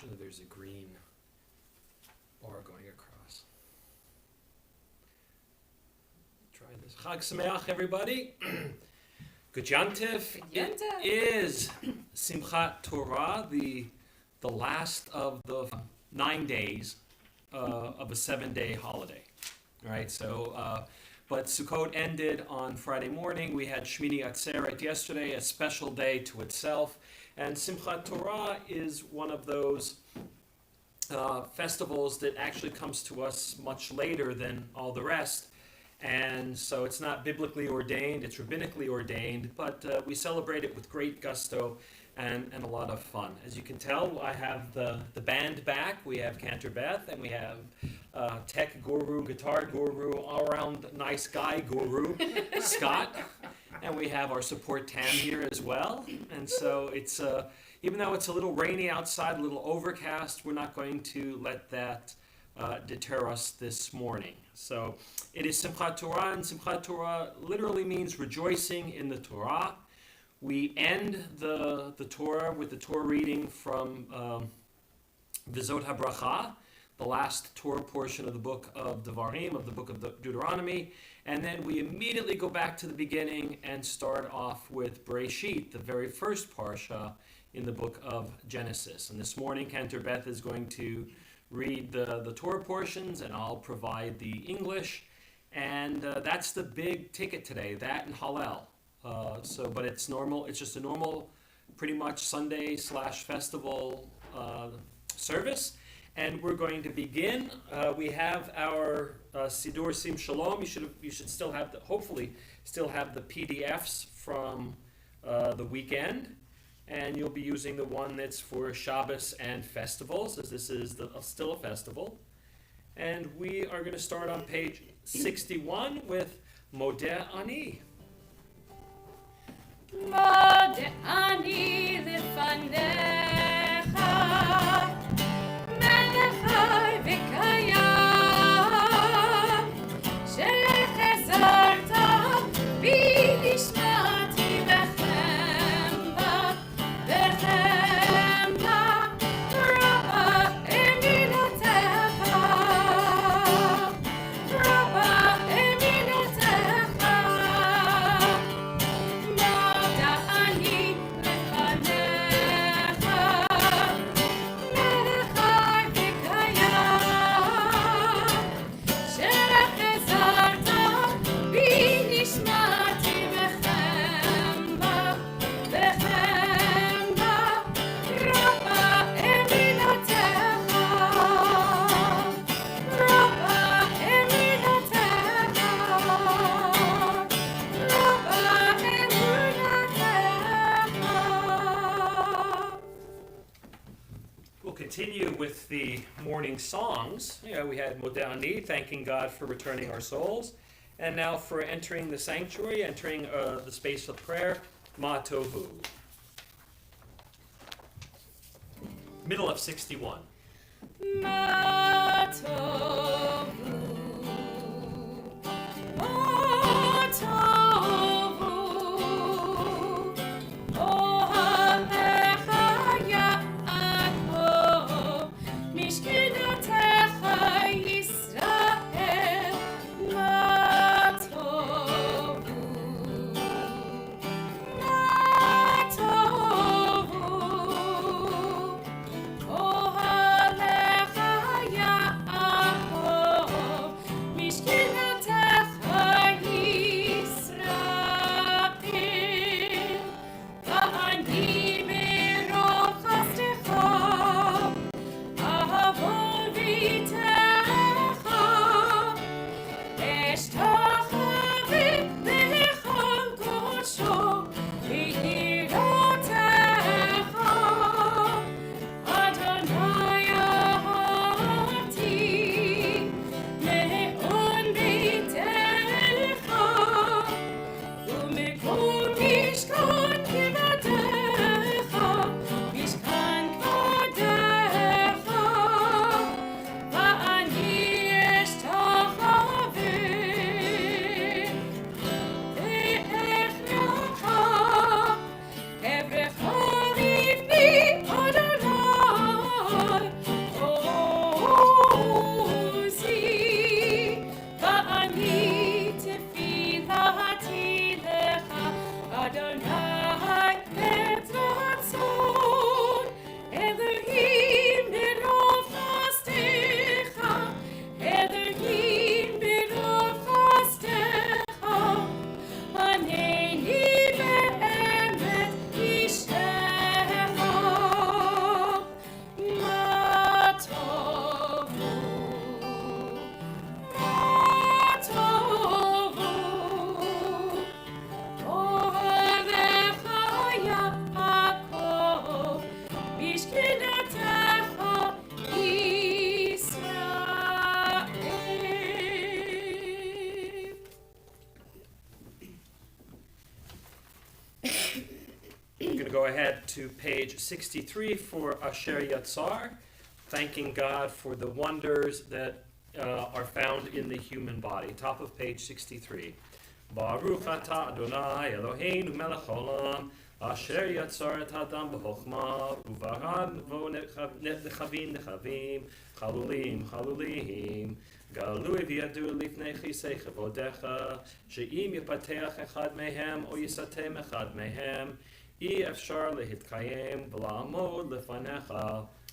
Usually there's a green bar going across. Try this. Chag Sameach, everybody. Good Yantif. It is Simchat Torah, the last of the 9 days of a 7-day holiday. All right, so but Sukkot ended on Friday morning. We had Shmini Atzeret yesterday, a special day to itself. And Simchat Torah is one of those festivals that actually comes to us much later than all the rest. And so it's not biblically ordained, it's rabbinically ordained, but we celebrate it with great gusto and a lot of fun. As you can tell, I have the band back. We have Cantor Beth, and we have tech guru, guitar guru, all-around nice guy guru, Scott. And we have our support Tam here as well. And so it's, even though it's a little rainy outside, a little overcast, we're not going to let that deter us this morning. So it is Simchat Torah, and Simchat Torah literally means rejoicing in the Torah. We end the Torah with the Torah reading from Vizot HaBracha, the last Torah portion of the book of Devarim, of the book of Deuteronomy, and then we immediately go back to the beginning and start off with Bereshit, the very first parsha in the book of Genesis. And this morning, Cantor Beth is going to read the Torah portions, and I'll provide the English, and that's the big ticket today, that and Hallel. But it's normal. It's just a normal, pretty much Sunday/festival service, and we're going to begin. We have our Sidur Sim Shalom. You should still have hopefully still have the PDFs from the weekend, and you'll be using the one that's for Shabbos and festivals, as this is still a festival. And we are going to start on page 61 with Modeh Ani. מודה אני לפניך, מלך חי וקיים, שחזרת בי נשמתי בחמדה, רבה אמינותיך, רבה אמינותיך. Continue with the morning songs. We had Modeh Ani, thanking God for returning our souls. And now for entering the sanctuary, entering the space of prayer, Ma Tovu. Middle of 61. Ma tovu, ma tovu, ohalecha Yaakov, mishkenatecha Yisrael. Ma tovu, ma tovu, ohalecha Yaakov. go ahead to page 63 for Asher Yatzar, thanking God for the wonders that are found in the human body. Top of page 63. Baruch atah Adonai Eloheinu melech haolam, asher yatzar et hadam b'chokhmah, uvarad vo nechavim nechavim, chalulim chalulim, galui v'yadu lifnei chisei chavodecha, she'im yipateach echad mehem o yisatem echad mehem, אי אפשר להתקיים ולעמוד לפניך.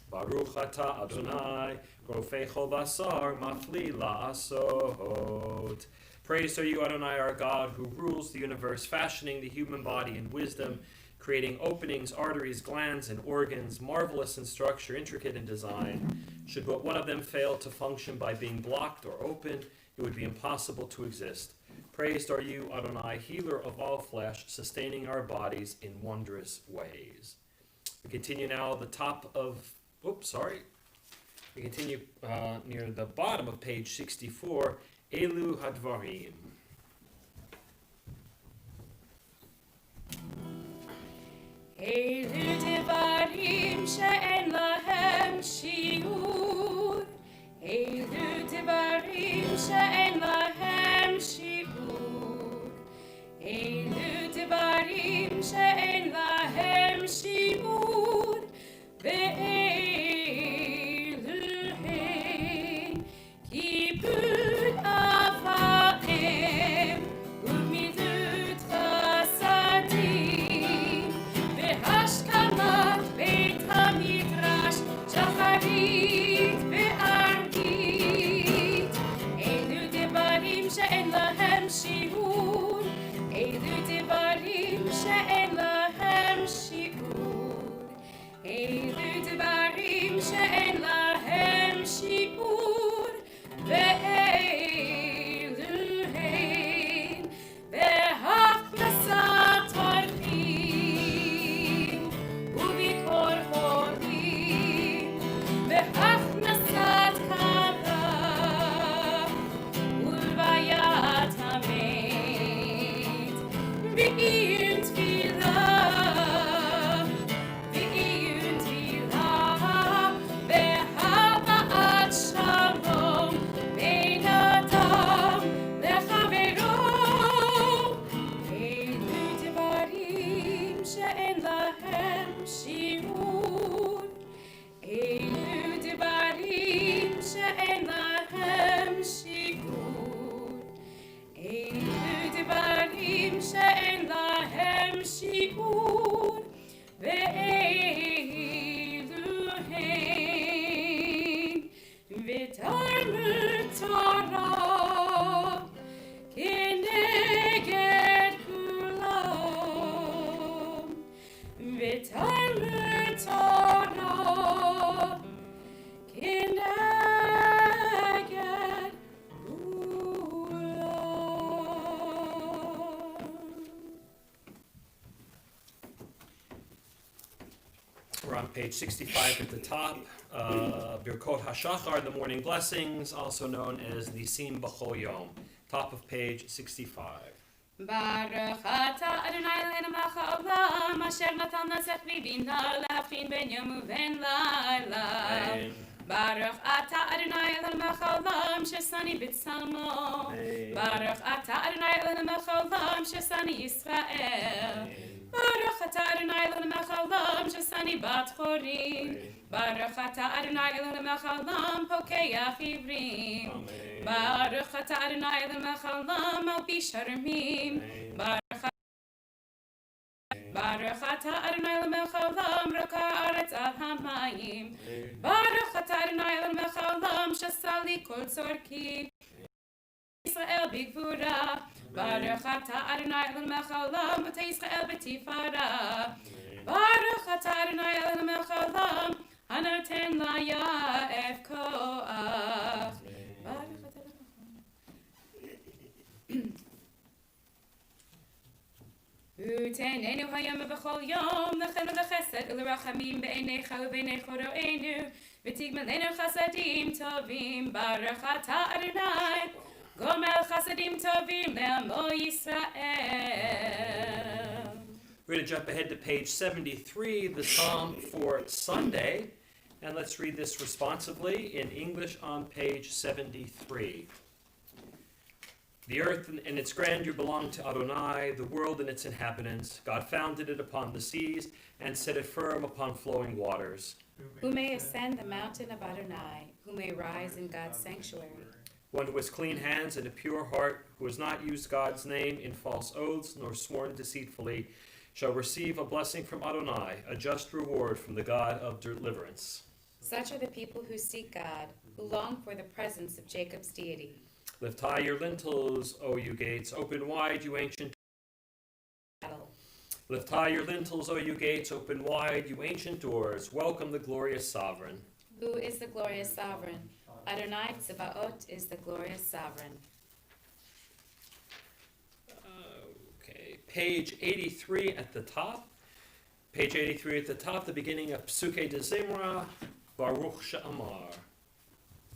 ברוך אתה אדוני, רופא כל בשר, מפליא לעשות. Praised are you, Adonai, our God, who rules the universe, fashioning the human body in wisdom, creating openings, arteries, glands, and organs, marvelous in structure, intricate in design. Should but one of them fail to function by being blocked or opened, it would be impossible to exist. Praised are you, Adonai, healer of all flesh, sustaining our bodies in wondrous ways. We continue now at the top of, we continue near the bottom of page 64, Elu Hadvarim. אלו דברים שאין להם שיעור, אלו דברים שאין להם שיעור, אלו דברים שאין להם שיעור, ואלו הם כיבוד אב האם ומילות חסדים והשכמת בית המדרש שחרית וערבית. אלו דברים שאין להם שיעור, אלו דברים שאין להם שיעור, אלו דברים שאין להם שיעור, ואלו הם בהכנסת אורחים וביקור חולים, בהכנסת כלה ולוויית המת, בעיון תפילה, בעיון תפילה, בהבאת שלום בין אדם לחברו. אלו דברים שאין להם שיעור, אלו דברים שאין להם שיעור, אלו דברים שאין להם שיעור, ואלו הם ותלמוד תורה כנגד כולם, ותלמוד תורה כנגד כולם. We're on page 65 at the top. Birkot HaShachar, the morning blessings, also known as Nisim B'chol Yom. Top of page 65. ברוך אתה אדוני אלוהינו מלך העולם אשר נתן לשכל ובינה להבחין בין יום ובין לילה. ברוך אתה אדוני אלוהינו מלך העולם ששני בצלמו. ברוך אתה אדוני אלוהינו מלך העולם ששני ישראל. ברוך אתה אדוני אלוהינו מלך העולם ששני בת חורים. ברוך אתה אדוני אלוהינו מלך העולם פוקח עיוורים. ברוך אתה אדוני אלוהינו מלך העולם מלביש הרמים. ברוך אתה אדוני אלוהינו מלך העולם רוקע הארץ על המים. ברוך אתה אדוני אלוהינו מלך העולם שעשה לי כל צורכי. ישראל בגבורה. ברוך אתה אדוני אלוהינו מלך העולם בתי ישראל בתפארה. ברוך אתה אדוני אלוהינו מלך העולם הנותן ליעף כוח. ברוך אתה ותהננו היום ובכל יום לכנו בחסד ולרחמים בעיניך ובעיני חוראינו ותגמלנו חסדים טובים. ברוך אתה אדוני גומל חסדים טובים לעמו ישראל. We're going to jump ahead to page 73, the Psalm for Sunday, and let's read this responsively in English on page 73. The earth and its grandeur belong to Adonai, the world and its inhabitants. God founded it upon the seas and set it firm upon flowing waters. Who may ascend the mountain of Adonai? Who may rise in God's sanctuary? One who has clean hands and a pure heart, who has not used God's name in false oaths nor sworn deceitfully, shall receive a blessing from Adonai, a just reward from the God of deliverance. Such are the people who seek God, who long for the presence of Jacob's deity. Lift high your lintels, O you gates, open wide, you ancient Battle. Lift high your lintels, O you gates, open wide, you ancient doors, welcome the glorious sovereign. Who is the glorious sovereign? Adonai Tsebaot is the glorious sovereign. Okay, page 83 at the top. Page 83 at the top, the beginning of Psuke de Zimra, Baruch She'amar.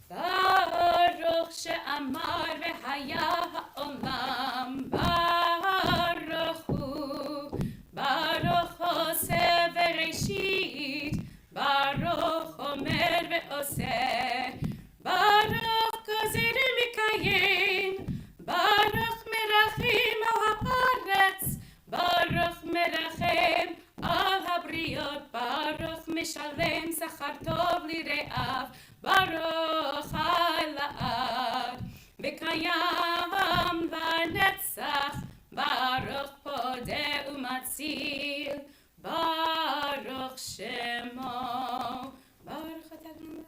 Baruch she'amar v'haya ha'olam, Baruch hu, Baruch oseh v'reshit, Baruch omer ve'oseh, Baruch gozer mikayim, Baruch merachim al ha'aretz, Baruch merachem al habriot, Baruch mishalem sachar tov lire'av, Baruch Ha'elad, B'kayam v'netzach, Baruch podeh u'matzil, Baruch Shemo, Baruch Adonai.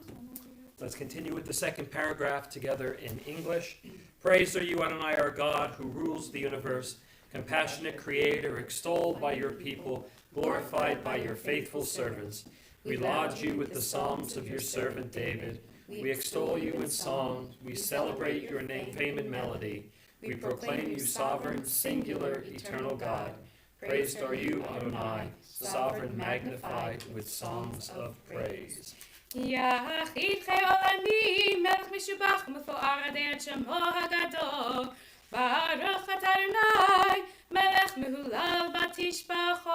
Let's continue with the second paragraph together in English. Praise are you, Adonai, our God, who rules the universe, compassionate Creator, extolled by your people, glorified by your faithful servants. We laud you with the psalms of your servant David. We extol you in song. We celebrate your name, fame, and melody. We proclaim you sovereign, singular, eternal God. Praised are you, Adonai, sovereign, magnified with songs of praise. יחיד חי עולמי, מלך משובח ומפואר עד שמו הגדול. ברוך אתה אדוני, מלך מהולל בתשבחות.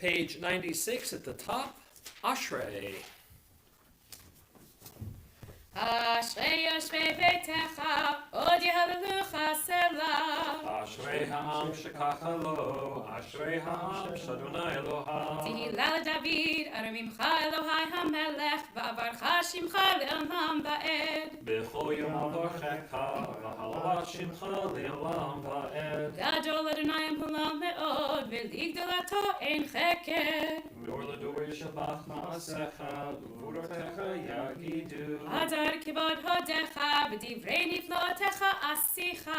Page 96 at the top, Ashrei. אשרי יושבי ביתך, עוד יהללוך סלה. אשרי העם שככה לו, אשרי העם שאדוני אלוהיו. תהילה לדוד, ארמימך אלוהי המלך, ועברך שמך לעולם ועד. בכל יום אברכך, והלוות שמך לעולם ועד. גדול אדוני המהולל מאוד, ולגדולתו אין חקר. דור לדור ישבח מעשיך, וגבורתך יגידו. הדר כבוד הודיך, ודברי נפלאותיך עשיך.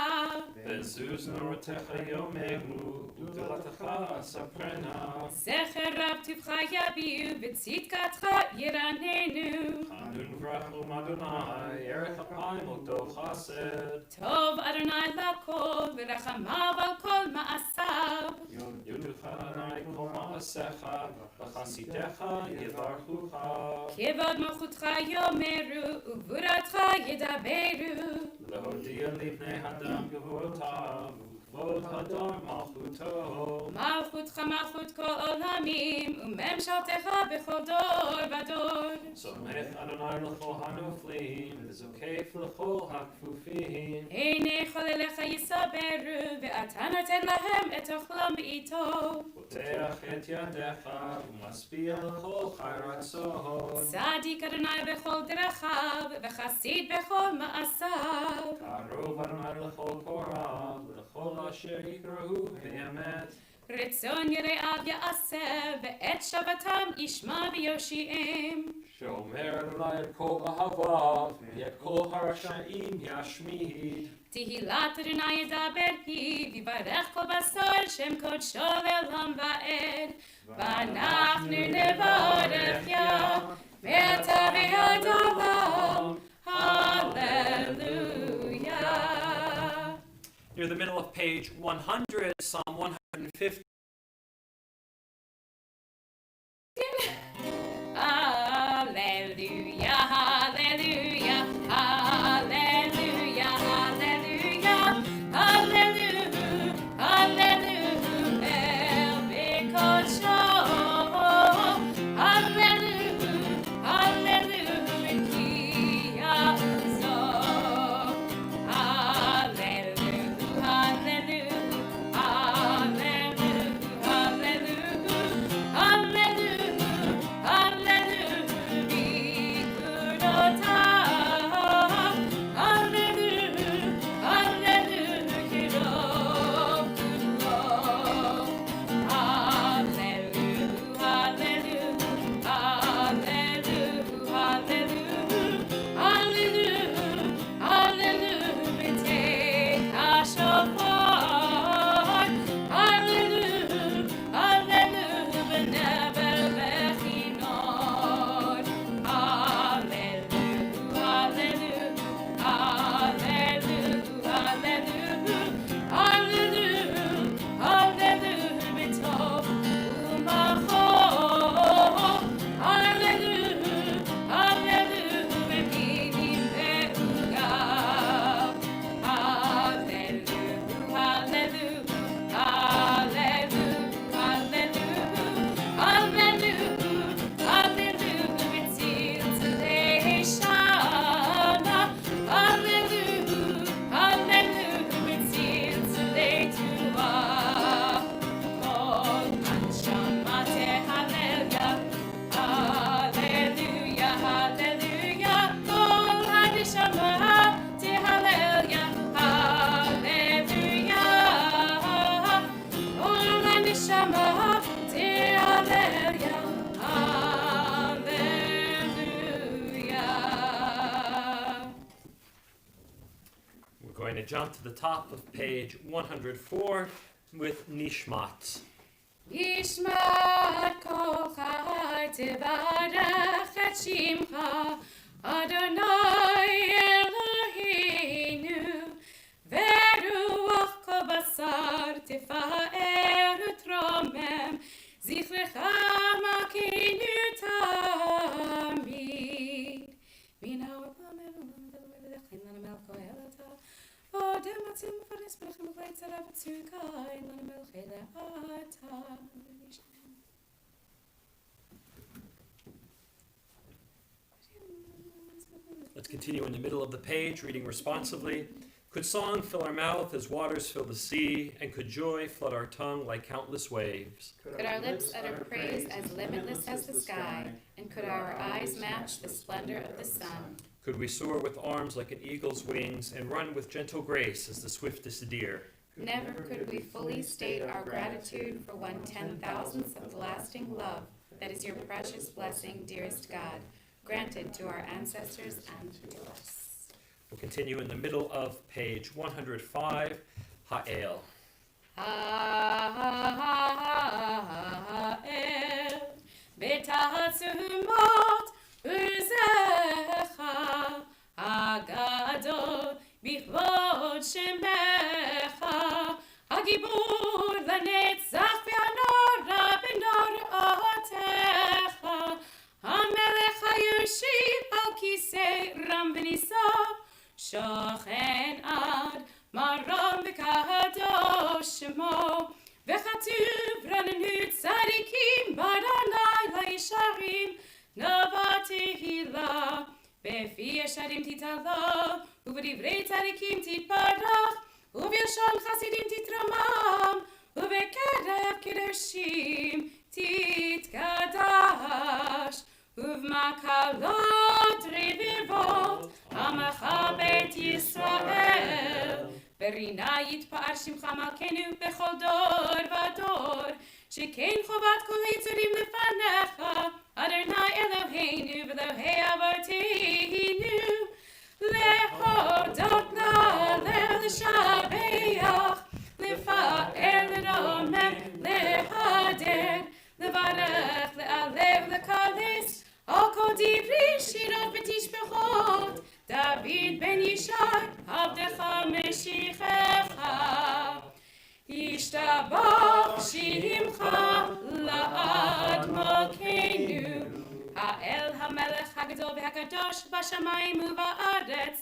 וזוז נורתך יוממו, וגדולתך אספרנה. זכר רב טובך יביאו, וצדקתך ירננו. חנון וברחום אדוני, ערך אפיים אותו חסד. טוב אדוני לכל, ורחמיו על כל מעשיו. יודוך אדוני כל מעשיך, וחסידיך יברכוך. כבוד מלכותך יאמרו, וגבורתך ידברו. להודיע לבני אדם גבורותיו, וכבוד הדר מלכותו. מלכותך מלכות כל עולמים, וממשלתך בכל דור ודור. סומך אדוני לכל הנופלים, וזוקף לכל הכפופים. עיני חולליך יסברו, ואתה נותן להם את אוכלם בעיתו. פותח את ידיך, ומשפיע לכל חי רצון. צדיק אדוני בכל דרכיו, וחסיד בכל מעשיו. קרוב אדוני לכל קוראיו, ולכל אשר יקראו באמת. רצון יראיו יעשה, ואת שבתם ישמע ויושיעם. שאומר אדוני את כל אהביו, ואת כל הרשעים ישמיד. תהילת אדוני ידבר פיו, יברך כל בשר שם קודשו לעולם ועד. ואנחנו נברך יה, מעתה ועד עולם. Hallelujah. Near the middle of page 100, Psalm 150. Hallelujah, hallelujah, hallelujah, hallelujah, hallelujah, hallelujah. Shama, Hallelujah, Hallelujah. We're going to jump to the top of page 104 with Nishmat. Yishmat kol chai tevarech et shimcha Adonai Eloheinu veruach kol basar tefa'er u'tromem zichrecha makenu tamid min ha'olam v'lechin lana melko elata Odem atzim faris belechem v'leit zarav tzurkai lana melko elata Let's continue in the middle of the page, reading responsively. Could song fill our mouth as waters fill the sea, and could joy flood our tongue like countless waves? Could our lips utter praise as limitless as the sky, and could our eyes match the splendor of the sun? Could we soar with arms like an eagle's wings, and run with gentle grace as the swiftest deer? Never could we fully state our gratitude for 1/10,000th of the lasting love that is your precious blessing, dearest God, granted to our ancestors and to us. We'll continue in the middle of page 105, Ha'el. Ha'el b'ta'atzumot u'zecha Agadol b'chvod shemecha Hagibur l'netzach v'hanora b'nora'otecha Hamelech ha'yoshiv al kisei ram v'nisav Shochen ad maram v'kadosh shemo V'chatuv ranenu tzadikim b'Adonai la'yisharim Nava tehila Befi yesharim titala Uv'divrei tzadikim titbarach Uv'yashon chasidim titramam Uv'kerev kedoshim titkadash Uv'makalot revivot Amacha bet Yisrael Berina yitpa'ar shimcha malkenu bechol dor vador Sheken chovat kol yitzurim lefanecha Adonai Eloheinu v'Elohei avarteinu Lehodot la'alel l'shabeach Lefa'er l'romem lehader Levarech le'alev le'kalis Al kol divri shirot v'tishbechot David ben Yishai Avdecha Meshichecha Yishtabach Shimcha La'ad Malkeinu Ha'el HaMelech HaGadol VeHaKadosh B'Shamayim u'Ba'aretz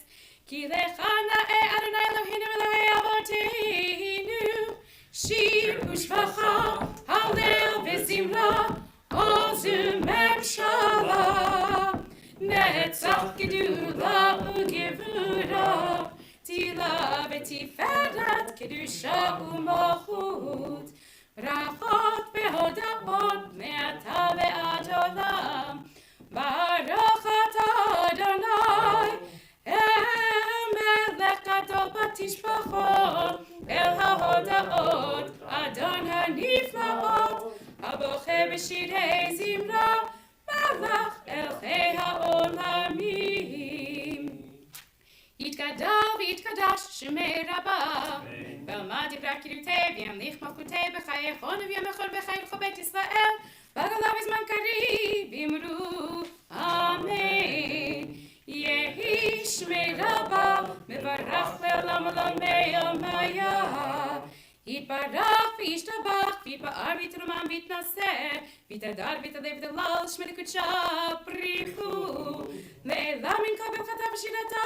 Ki lecha na'eh Adonai Eloheinu Elohei Avoteinu Shir u'shvacha Hallel v'zimra Ozu memshala Netzach gedula u'gevura Tila v'tiferet kedusha u'malchut Brachot ve'hodaot me'ata ve'ad olam Baruch atah Adonai Melech gadol batishbachot El ha'hodaot Adon ha'niflaot Aboche b'shirei zimra Malach Elchei ha'olamim Yitgadal v'yitkadash Shemei Rabbah V'alma divra kirutei V'yamlich malchutei B'chayechon v'yamechol b'chayil Bet Yisrael V'agalav izman karib V'imru Amen Yehi Shemei Rabbah Mevarach le'olam olam me'yom ha'yah Yitbarach v'yishtabach v'yitba'ar v'yitrumam v'yitnaseh v'yitadar v'yitadeh v'yitadlal shmei kudsha prichu le'elam inkabel chata v'shirata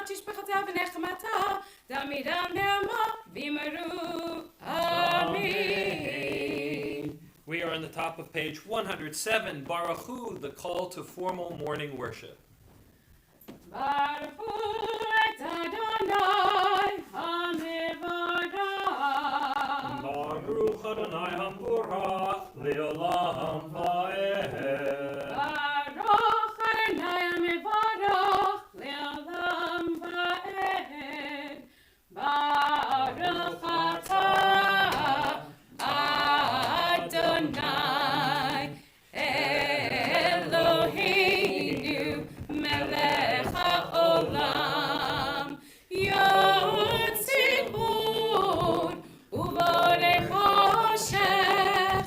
tishbechata v'nechmata damiram ne'ama v'yimaru Amen. We are on the top of page 107, Baruch Hu, the call to formal morning worship. Baruch Hu et Adonai HaMevorach Baruch Adonai HaMevorach le'olam va'ed. Baruch Adonai HaMevorach le'olam va'ed. Baruch atah Adonai Eloheinu melech haolam yotzid bor uvorech hoshech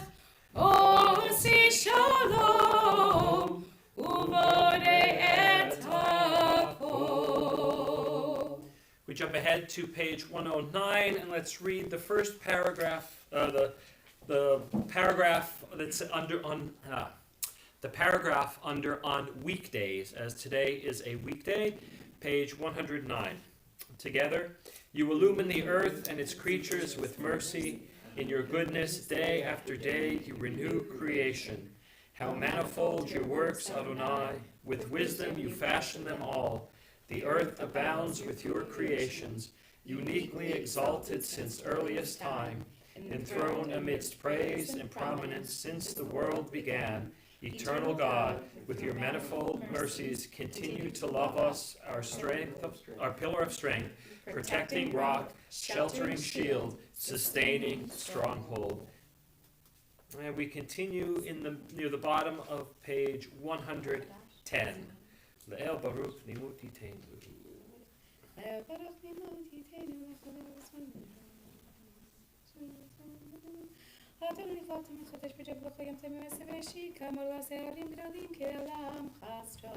osi shalom uvorech et hakol. We jump ahead to page 109 and let's read the first paragraph, the paragraph that's the paragraph under on weekdays, as today is a weekday, page 109. Together, you illumine the earth and its creatures with mercy. In your goodness, day after day, you renew creation. How manifold your works, Adonai! With wisdom you fashion them all. The earth abounds with your creations, uniquely exalted since earliest time, enthroned amidst praise and prominence since the world began. Eternal God, with your manifold mercies, continue to love us, our strength, our pillar of strength, protecting rock, sheltering shield, sustaining stronghold. And we continue near the bottom of page 110. Le'el Baruch Nimut Yiteinu. אדוני נפלת מחדש בג'בלך ים תמי וסבשי כאמר לשערים גדולים כעולם חסרו.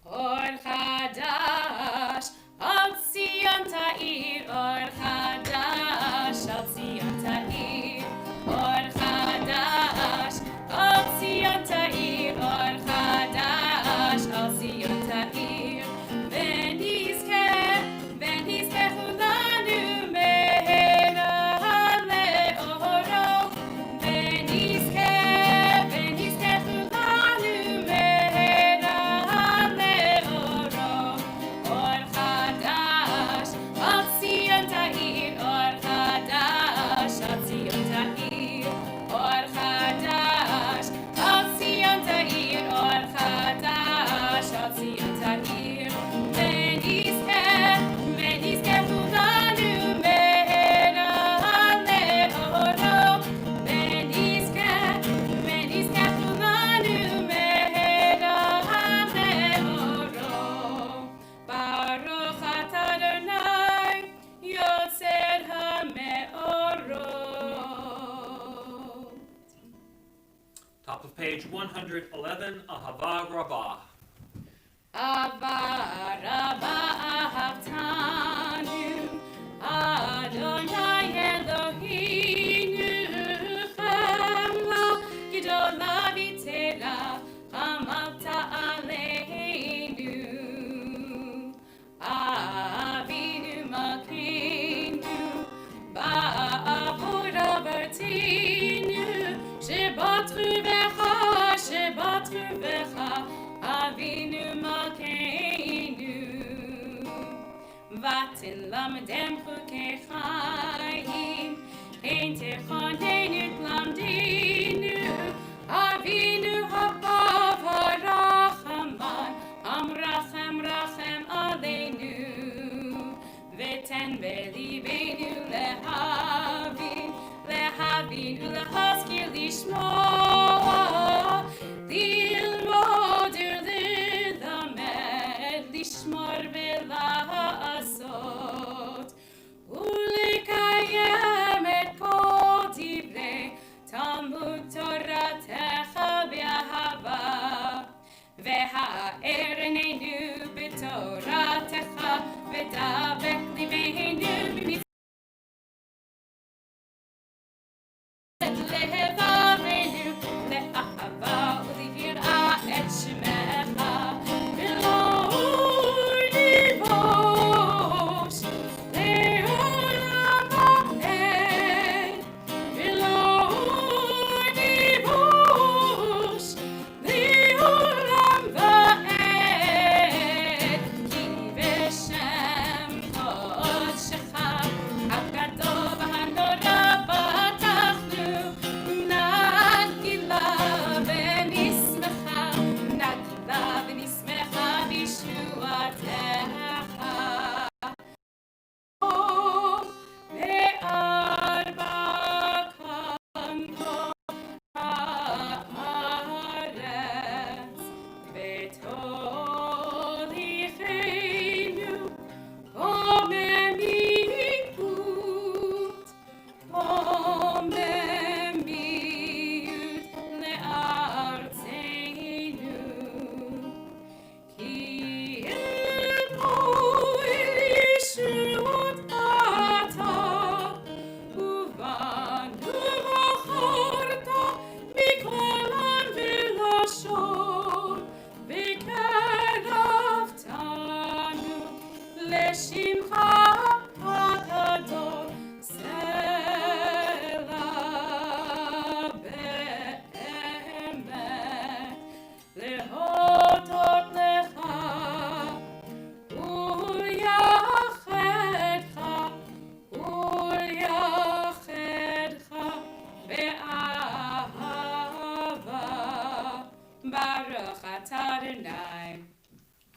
אור חדש על ציון תאיר, אור חדש על ציון תאיר, אור חדש על ציון תאיר, אור חדש על ציון תאיר, ונזכה כולנו מהרה לאורו, ונזכה כולנו מהרה לאורו, אור חדש על ציון תאיר, אור חדש על ציון תאיר, אור חדש על ציון תאיר, אור חדש על ציון תאיר, ונזכה כולנו מהרה לאורו, ונזכה כולנו מהרה לאורו. ברוך אתה אדוני יוצר המאורות. Top of page 111, Ahava Rabbah. אהבה רבה אהבתנו, אדוני אלוהינו, חמלה גדולה ויתרה, עמלת עלינו. אבינו מלכנו, בעבור עברתנו, שבת רובך, אבינו מלכנו, ותלמדם חוקי חיים, כן תכוננו תלמדנו, אבינו הבא הרחמן, רחם עלינו, ותן בליבנו להבין ולהשכיל לשמוע, ללמוד וללמד, לשמור ולעשות, ולקיים את כל דברי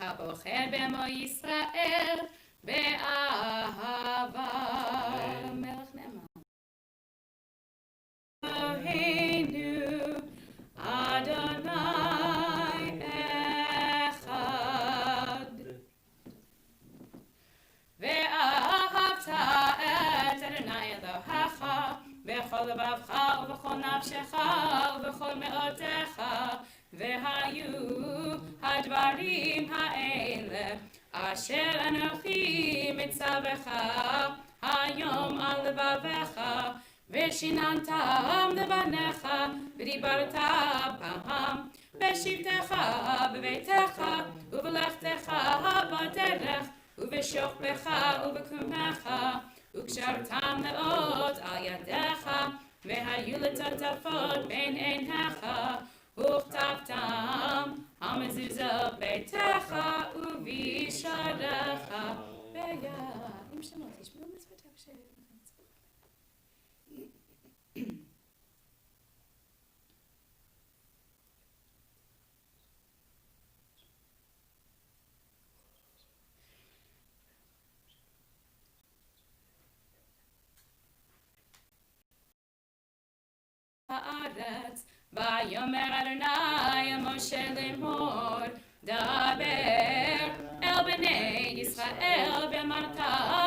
הבוחר במו ישראל באהבה. מלך נאמן. אלוהינו אדוני אחד. ואהבת את אדוני אלוהיך בכל לבבך ובכל נפשך ובכל מאודך, והיו הדברים האלה אשר אנוכי מצווך היום על לבביך, ושיננתם לבניך ודיברת בם בשבתך בביתך ובלכתך בדרך ובשוכבך ובקומך, וקשרתם מאוד על ידיך, והיו לטוטפות בין עיניך, וכתבתם על מזוזות ביתך ובשעריך. עם שמות ישמעו מצוותיו של הארץ. ויאמר אדוני אל משה לאמור, דבר אל בני ישראל ואמרת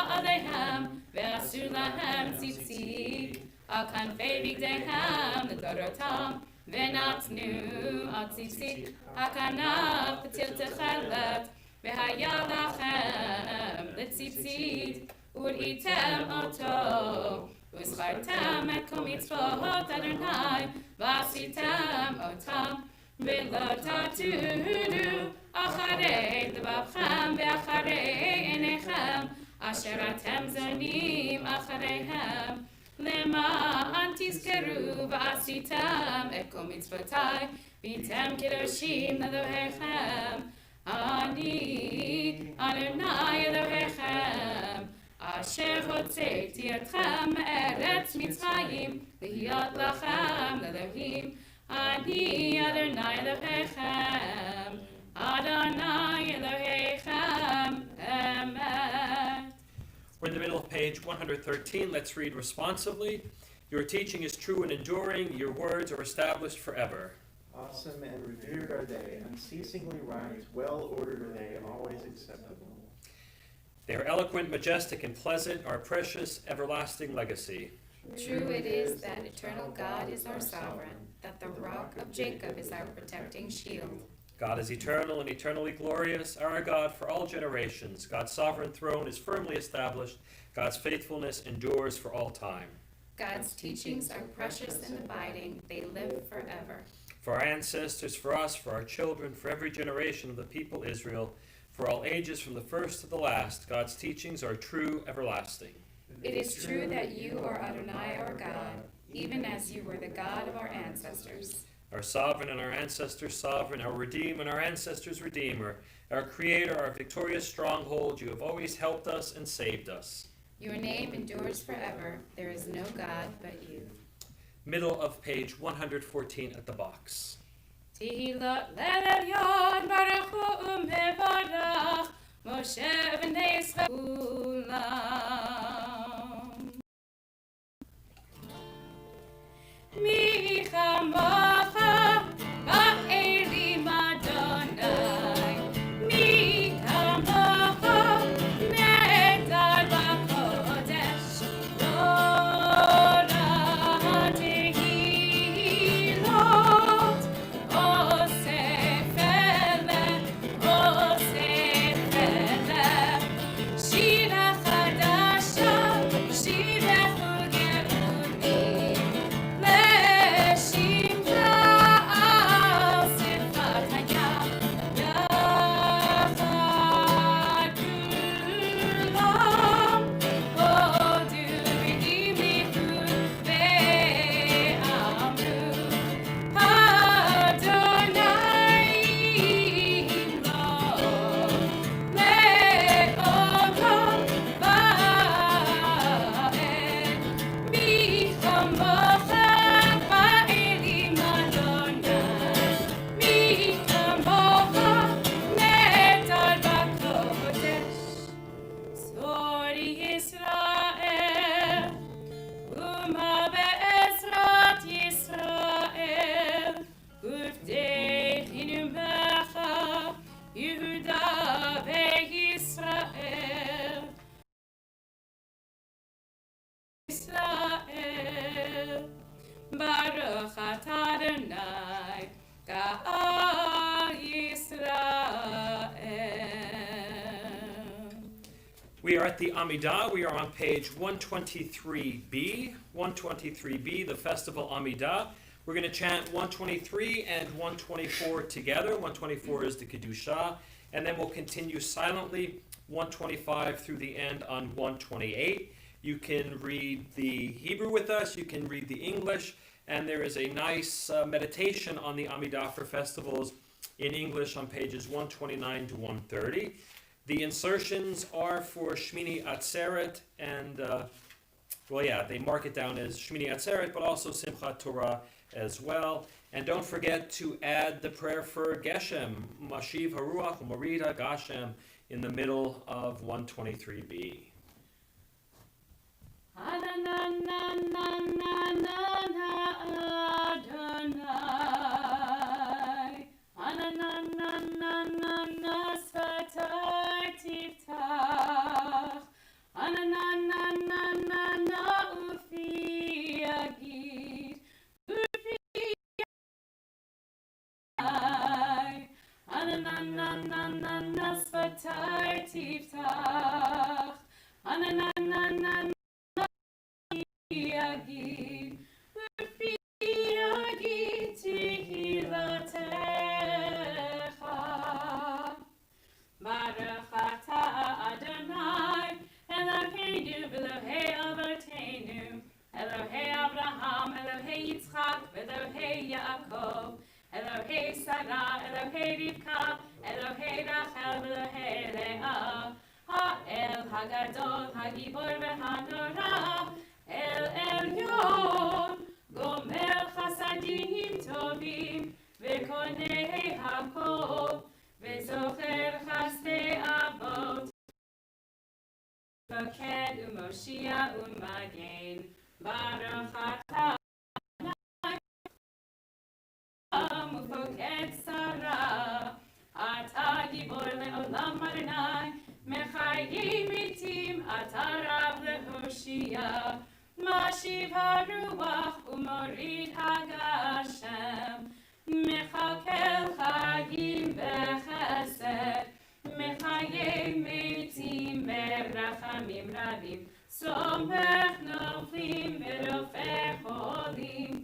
עליהם, ועשו להם ציציק על כנפי בגדיהם לדורותם, ונתנו על ציציק הכנף פתיל תכלת, והיה לכם לציצית וראיתם אותו, וזכרתם את כל מצוות אדוני ועשיתם אותם, ולא תטונו אחרי לבבכם ואחרי עיניכם אשר אתם זונים אחריהם, למען תזכרו ועשיתם את כל מצוותיי והייתם קדושים לאלוהיכם. אני אדוני אלוהיכם אשר הוצאתי אתכם מארץ מצרים להיות לכם לאלוהים. אני אדוני אלוהיכם, אדוני אלוהיכם אמת. We're in the middle of page 113. Let's read responsively. Your teaching is true and enduring. Your words are established forever. Awesome and revered are they, unceasingly right, well ordered are they, always acceptable. They are eloquent, majestic, and pleasant, our precious, everlasting legacy. True it is that eternal God is our sovereign, that the rock of Jacob is our protecting shield. God is eternal and eternally glorious, our God for all generations. God's sovereign throne is firmly established. God's faithfulness endures for all time. God's teachings are precious and abiding. They live forever. For our ancestors, for us, for our children, for every generation of the people Israel, for all ages from the first to the last, God's teachings are true, everlasting. It is true that you are Adonai our God, even as you were the God of our ancestors. Our sovereign and our ancestors' sovereign, our redeemer and our ancestors' redeemer, our creator, our victorious stronghold, you have always helped us and saved us. Your name endures forever. There is no God but you. Middle of page 114 at the box. Tehillah le'elyon baruch hu u'mevarach Moshe v'nei Yisrael kulam. Mi chamacha ba'elim Adonai, mi chamacha nedar b'kodesh, Torah tehilot, osef eleh, shira chadash We are at the Amidah. We are on page 123b. 123b, the festival Amidah. We're going to chant 123 and 124 together. 124 is the Kedusha. And then we'll continue silently 125 through the end on 128. You can read the Hebrew with us. You can read the English. And there is a nice meditation on the Amidah for festivals in English on pages 129 to 130. The insertions are for Shmini Atzeret, and they mark it down as Shmini Atzeret, but also Simchat Torah as well. And don't forget to add the prayer for Geshem, Mashiv Haruach Umarida Gashem, in the middle of 123b. Elohei Sarah, Elohei Rivka, Elohei Rachel, Elohei Leah, Ha'el Hagadol, Hagibor v'Hanora, El Elyon, Gomer Chasadim Tovim, V'konei Hakol, V'zocher Chasdei Avot, V'ked U'Moshia U'Magen, Baruch Atah Ufoked Sarah, Ata Gibor le'olam Adonai, Mechayim mitim, Ata Rav le'Hoshia, Mashiv haruach u'morid hagashem, Mechakel chayim b'chesed, Mechayim mitim berachamim rabim, Somech noflim v'rofeh cholim,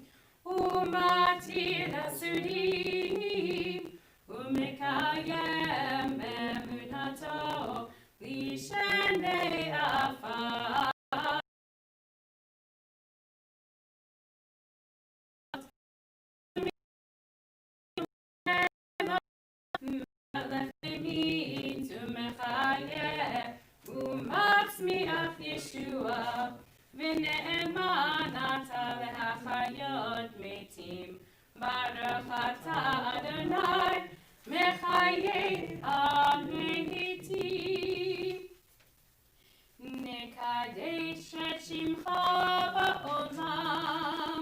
Umatir hasurim, umekayem emunato, lishenei afar. Melechimi tumechayeh, umatzmiach Yeshua. V'ne'eman ata le'achayot metim, Baruch ata Adonai, mechayei al-mehitim. Nekadesh et shimcha ba'olam,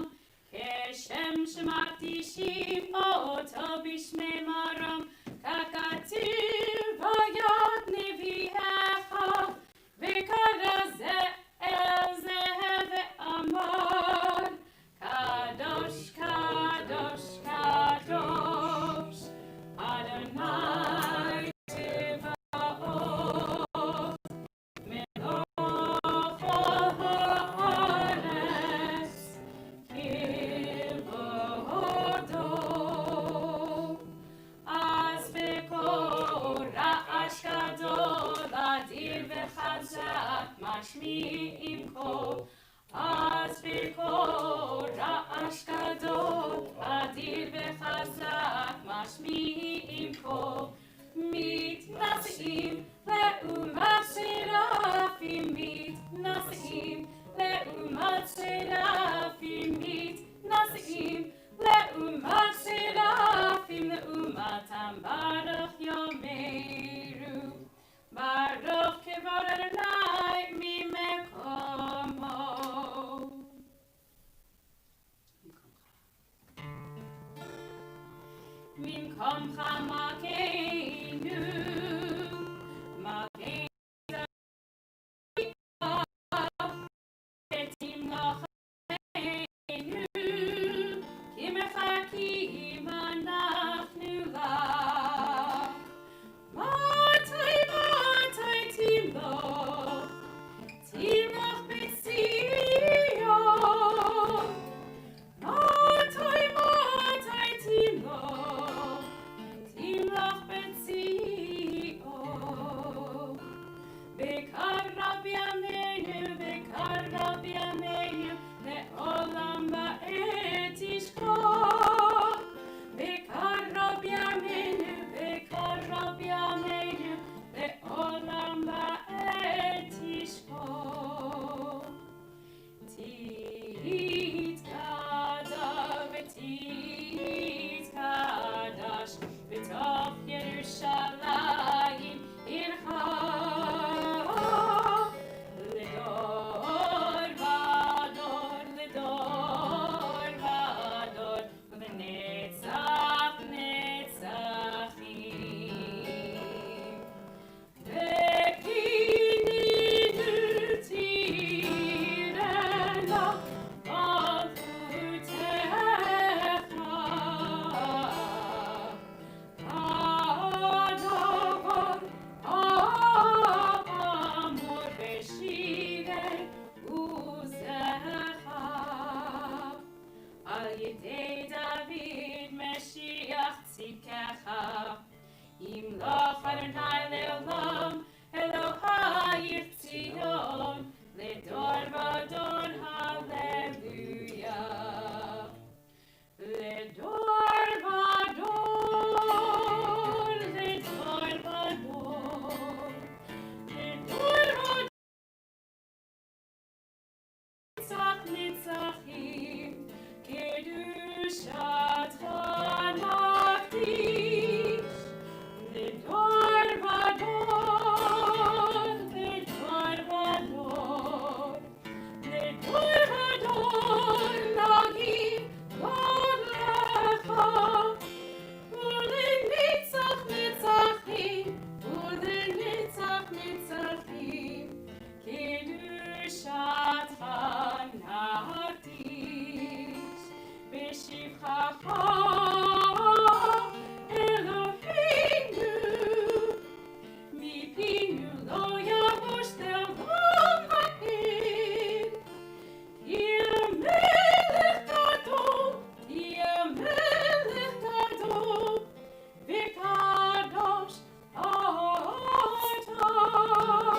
Keshem shemakdishim oto b'shmei maram, Kakativ vayad nevi'echa, v'karazeh Amor, Kadosh, Kadosh, Kadosh, Adonai Tzevaot, Melech haaretz, Kivodo, Az v'kol ra'ash gadol, adir v'chazak, mashmi'im kol, Az v'kol ra'ash gadol, adir v'chazak, mashmi'im kol, מתנשאים לעומת שרפים, מתנשאים לעומת שרפים, מתנשאים לעומת שרפים, לעומתם ברוך יאמרו, ברוך כבוד אדוני ממקומו. ממקומך מכינו, מכינו ותמלכנו, כי מחכים אנחנו לך. מתי תמלוך ידי דוד משיח צדקך ימלוך אדוני לעולם אלוהי ציון לדור ודור הללויה לדור ודור לדור ודור לדור נצח נצחים קדושתך נקדיש לדור ודור לדור ודור לדור ודור נגיד גודלך ולנצח נצחים ולנצח נצחים קדושתך נקדיש בשבחך אלוהינו מפינו לא יבוש לעולם ועד תהיה מלך גדול תהיה מלך גדול וקדוש אתה לדור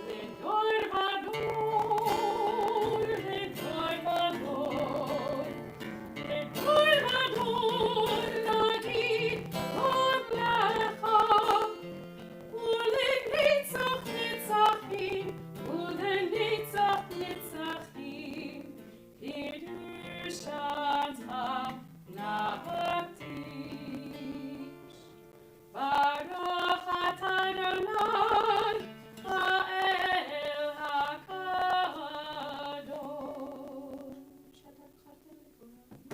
ודור לדור ודור לדור ודור נגיד גודלך ולנצח נצחים ולנצח נצחים קדושתך נקדיש ברוך אתה אדוני האל הקדוש אתה בחרת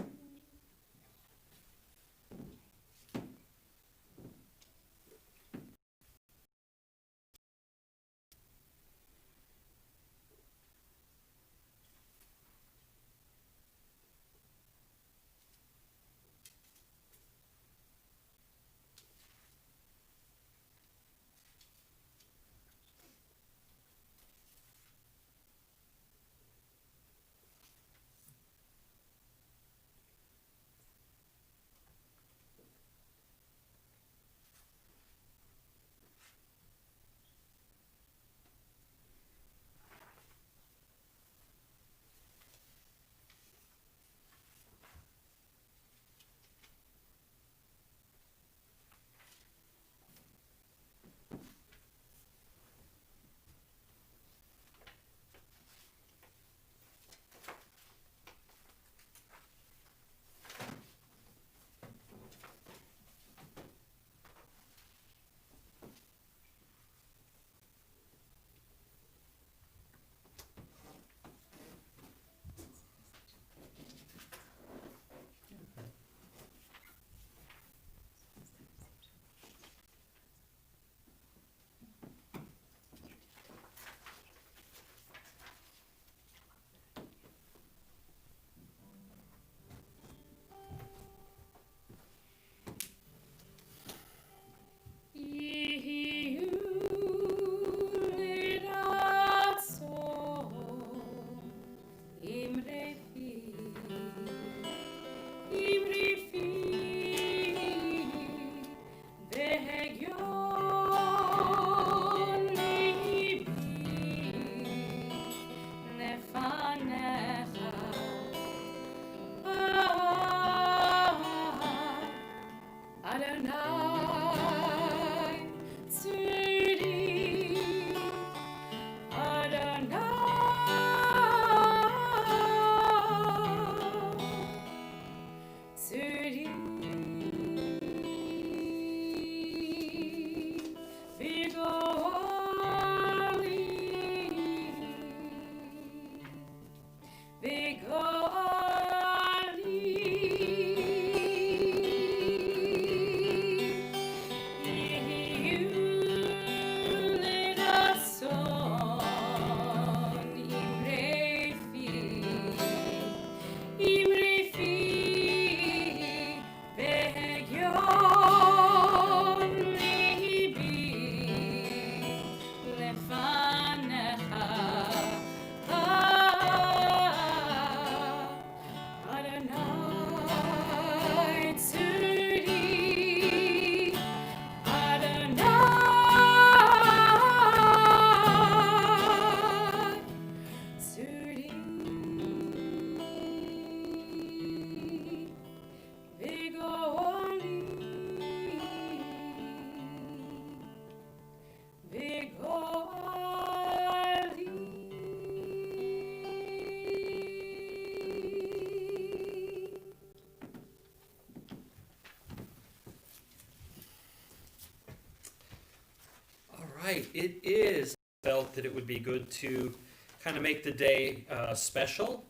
לכולם right, it is. Felt that it would be good to kind of make the day special.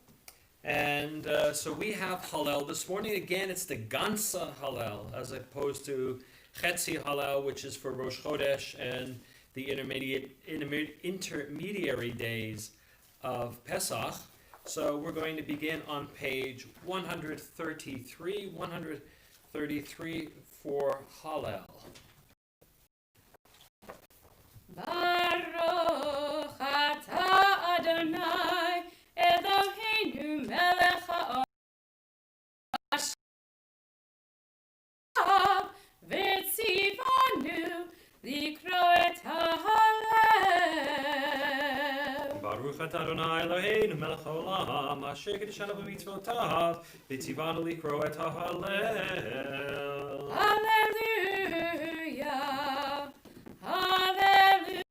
And so we have Hallel this morning. Again, it's the Gansa Hallel, as opposed to Chetzi Hallel, which is for Rosh Chodesh and the intermediary days of Pesach. So we're going to begin on page 133 for Hallel. Baruch atah Adonai Eloheinu melech ha'olam v'tzivanu likro et ha'halel. Baruch atah Adonai Eloheinu melech haolam asher kiddushanu b'mitzvotav v'tzivanu likro et ha'halel. Hallelujah, hallelujah.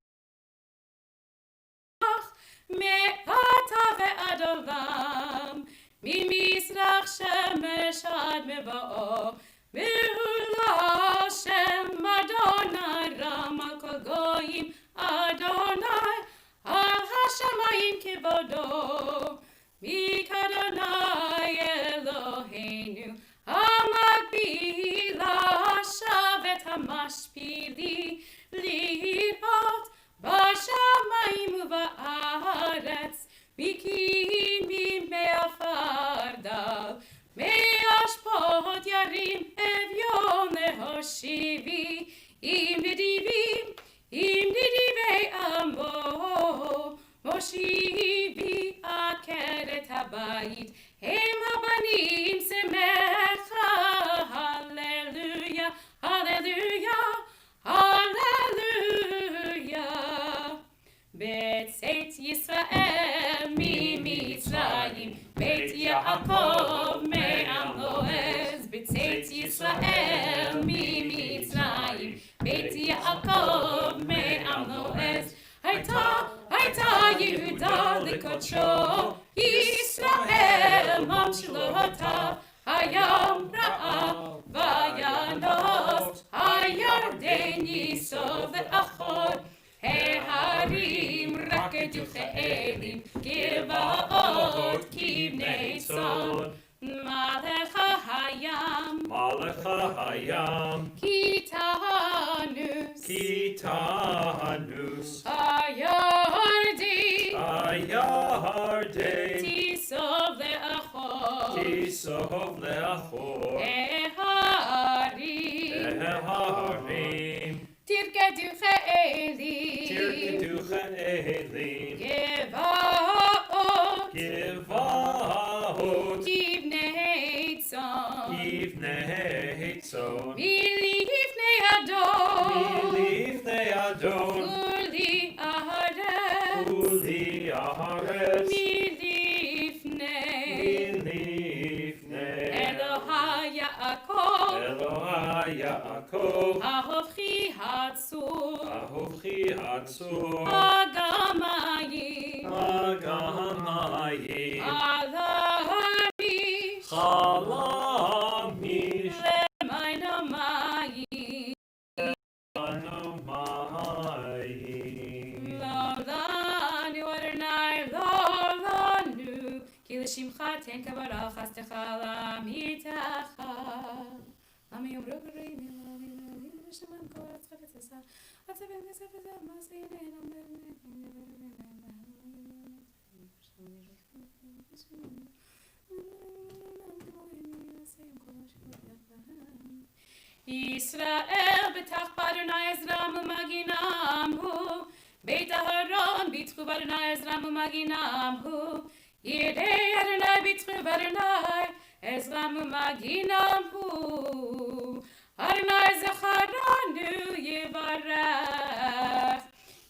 Me'ata ve'ad olam, ממזרח שמש עד מבואו, בהולה שם אדוני רם על כל גויים, אדוני על השמיים כבודו, מכאדוני אלוהינו, המגביל השבת המשפילי, לראות בשמיים ובארץ, מקימים מעפר דל, מאשפות ירים אביון להושיבי, עם נדיבי עמו, מושיבי עקרת הבית, הם הבנים שמחה, הללויה, הללויה, הללויה. בצאת ישראל ממצרים, בית יעקב מעם לועז. בצאת ישראל ממצרים, בית יעקב מעם לועז. הייתה יהודה לקודשו, ישראל ממשלותיו. הים רעב וינוס, הירדן ייסוב לאחור. ההרים רקדו כאלים, גבעות כבני צאן. מלך הים, קיטנוס, הירדן, תיסוב לאחור. ההרים תרקדו כאלים, גבעות כבני צאן. מלפני אדון כולי הארץ, מלפני אלוהי יעקב, ההופכי הצור, הגמיים, חלמיש, למים המים, לא לנו אדוני, לא לנו, כי לשמך תן כבוד חסדך לעמיתך. למה יאמרו גויים אלוהים ושמן כל חפץ עשה, הצבן בספר זה מעשה איננו. ישראל בטח באדוני עזרם ומגינם הוא, בית אהרון ביטחו באדוני עזרם ומגינם הוא, ירדי אדוני ביטחו באדוני עזרם ומגינם הוא. אדוני זכרנו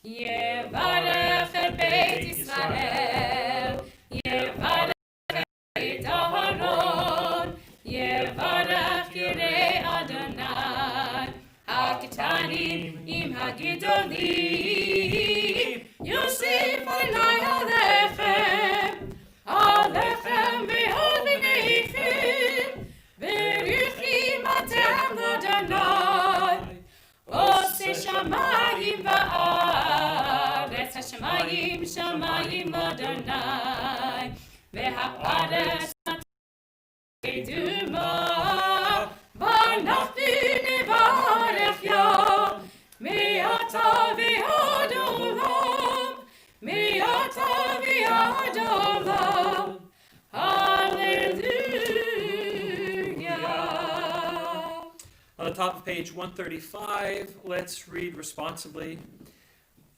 יברך את בית ישראל, יברך את בית אהרון, יברך יראי אדוני, הקטנים עם הגדולים, יוסיף אדוני הלחם ועל בניכם, ברוכים אתם לאדוני, עושה שמיים וארץ. haaretz duma, ואנחנו נברך יה, מעתה ועד עולם, מעתה ועד עולם. Hallelujah. On the top of page 135, let's read responsibly.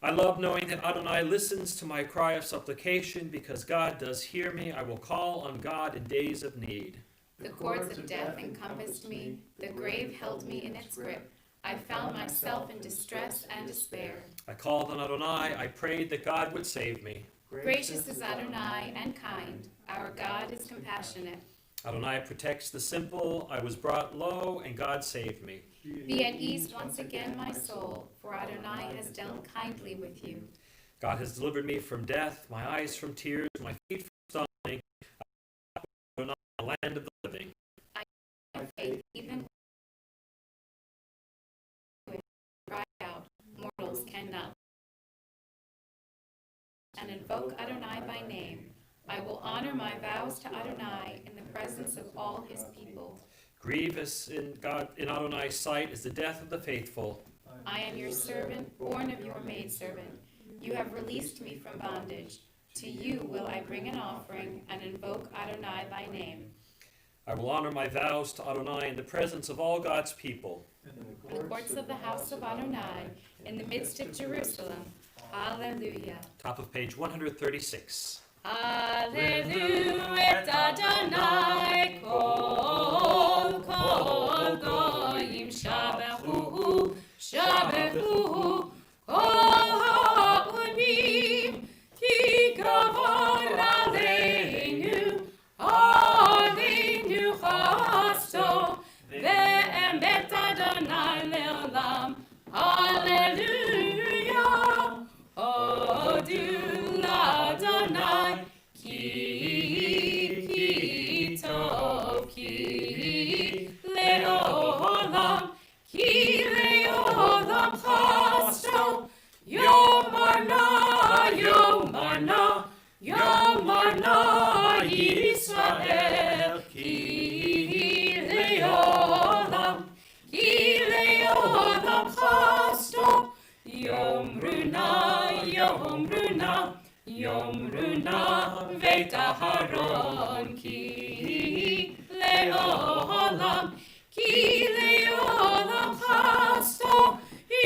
I love knowing that Adonai listens to my cry of supplication. Because God does hear me, I will call on God in days of need. The cords of death encompassed me, the grave held me in its grip. I found myself in distress and despair. I called on Adonai, I prayed that God would save me. Gracious is Adonai and kind, our God is compassionate. Adonai protects the simple, I was brought low, and God saved me. Be at ease once again, my soul, for Adonai has dealt kindly with you. God has delivered me from death, my eyes from tears, my feet from stumbling. Adonai, the land of the living. I have faith even when I cry out, mortals cannot. And invoke Adonai by name. I will honor my vows to Adonai in the presence of all his people. Grievous in Adonai's sight is the death of the faithful. I am your servant, born of your maidservant. You have released me from bondage. To you will I bring an offering and invoke Adonai by name. I will honor my vows to Adonai in the presence of all God's people. In the courts of the house of Adonai, in the midst of Jerusalem. Hallelujah. Top of page 136. Hallelujah, Adonai, kol goyim shabechuhu, shabechuhu, kol ha'onim, ki gavor aleinu chasto, ve'emet Adonai le'olam. Hallelujah, Odu Adonai, ki tov, ki le'olam chasto, yomarna Yisrael, ki le'olam chasto, Yomruna, Veit Aharon, ki le'olam chasto,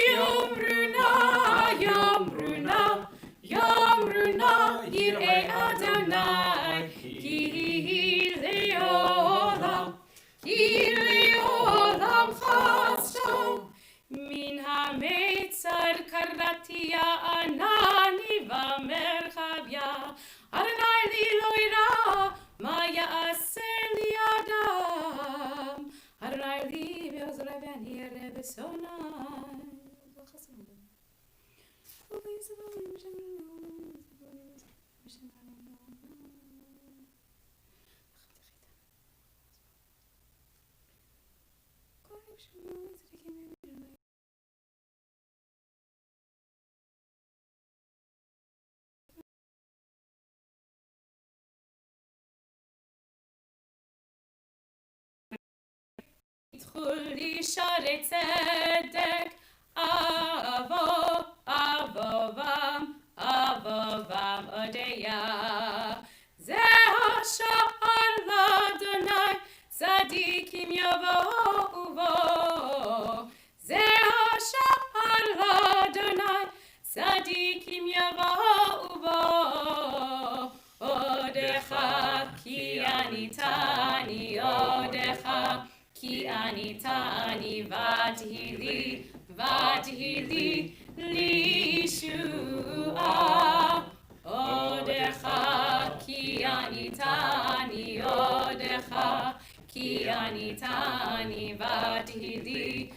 Yomruna, Yir'ei Adonai, ki le'olam chasto, min ha'metzar karatiya anani v'merchavya, Adonai li lo ira, ma ya'aseh li adam, Adonai li ve'ozrai ve'ani yareh b'sonai. Chuli share tzedek, avovam odeya. Zeh hasha'ar l'Adonai, tzadikim yavo'u bo. Zeh hasha'ar l'Adonai, tzadikim yavo'u bo. Odecha ki anitani odecha. Ki anitani vadhili li shua. Odecha ki anitani odecha, ki anitani vadhili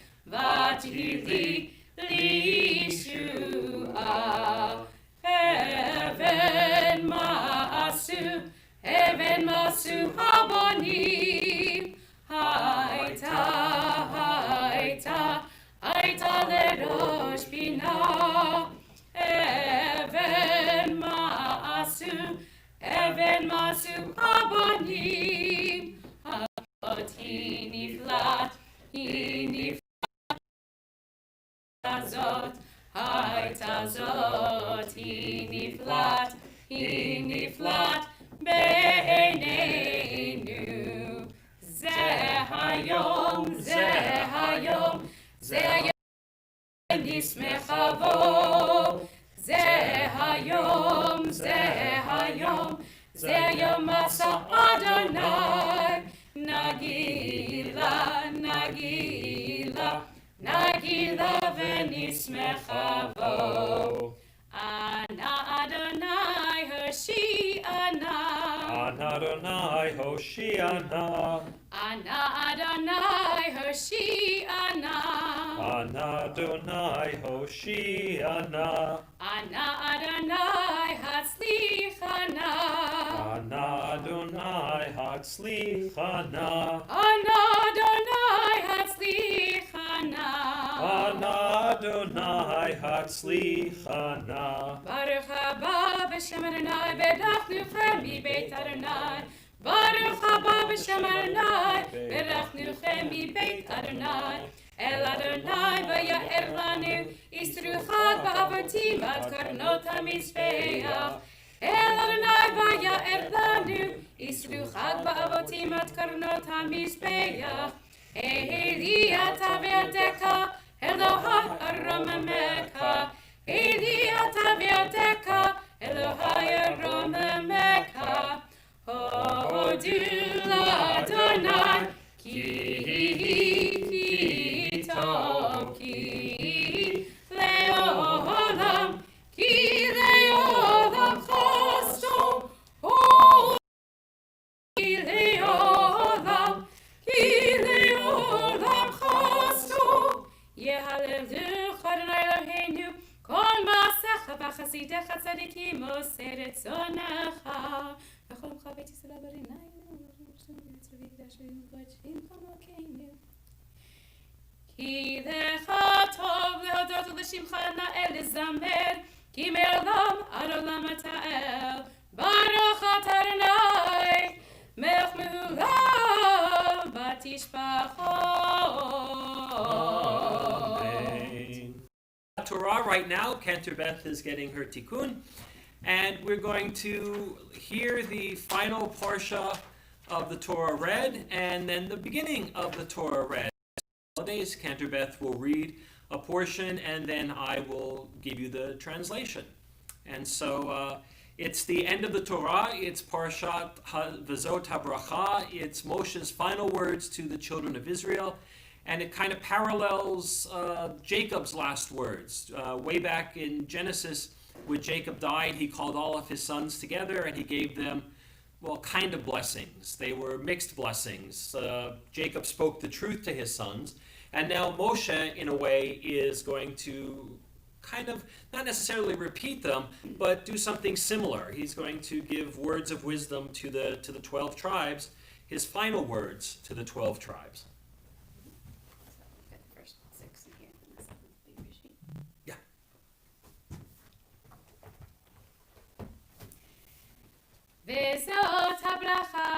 li shua. Heaven masu habonim. Haita lerosh bina, even masu goyim, ha'ot hi niflat, הזאת, הייתה זאת, היא נפלט בעינינו. זה היום, נשמחה בו. זה היום, זה יום עשה אדוני. נגילה ונשמחה בו. אנא אדוני הושיענה. אנא אדוני הושיענה. אנא אדוני הושיענה. אנא אדוני הושיענה. אנא אדוני הצליחנה. אנא אדוני הצליחנה. אנא אדוני הצליחנה. אנא אדוני הצליחנה. ברוך הבא בשם אדוני ברכנו לכם מבית אדוני. ברוך הבא בשם אדוני ברכנו לכם מבית אדוני. אל אדוני ויער לנו יסרו חג באבותים עד קרנות המזבח. אל אדוני ויער לנו יסרו חג באבותים עד קרנות המזבח. אלי אתה ועבדך אלוהי ארוממך. אלי אתה ועבדך אלוהי ארוממך. הודו לאדוני כי טוב, כי לעולם חסדו. כי לעולם חסדו. יהללוך אדוני אלוהינו כל מעשיך וחסידיך צדיקים עושה רצונך. וכל עמך בית ישראל ברינה כי לך טוב להודות ולשמך נאה לזמר, כי מעולם עד עולם אתה אל. ברוך אתה אדוני מלך מעולם ותשבחו. Torah right now. Cantor Beth is getting her tikkun, and we're going to hear the final parsha of the Torah read, and then the beginning of the Torah read. Holidays, Cantor Beth will read a portion, and then I will give you the translation. And so it's the end of the Torah. It's Parshat V'zot HaBracha. It's Moshe's final words to the children of Israel. And it kind of parallels Jacob's last words. Way back in Genesis, when Jacob died, he called all of his sons together and he gave them, well, kind of blessings. They were mixed blessings. Jacob spoke the truth to his sons. And now Moshe, in a way, is going to kind of, not necessarily repeat them, but do something similar. He's going to give words of wisdom to the 12 tribes, his final words to the 12 tribes. וזאת הברכה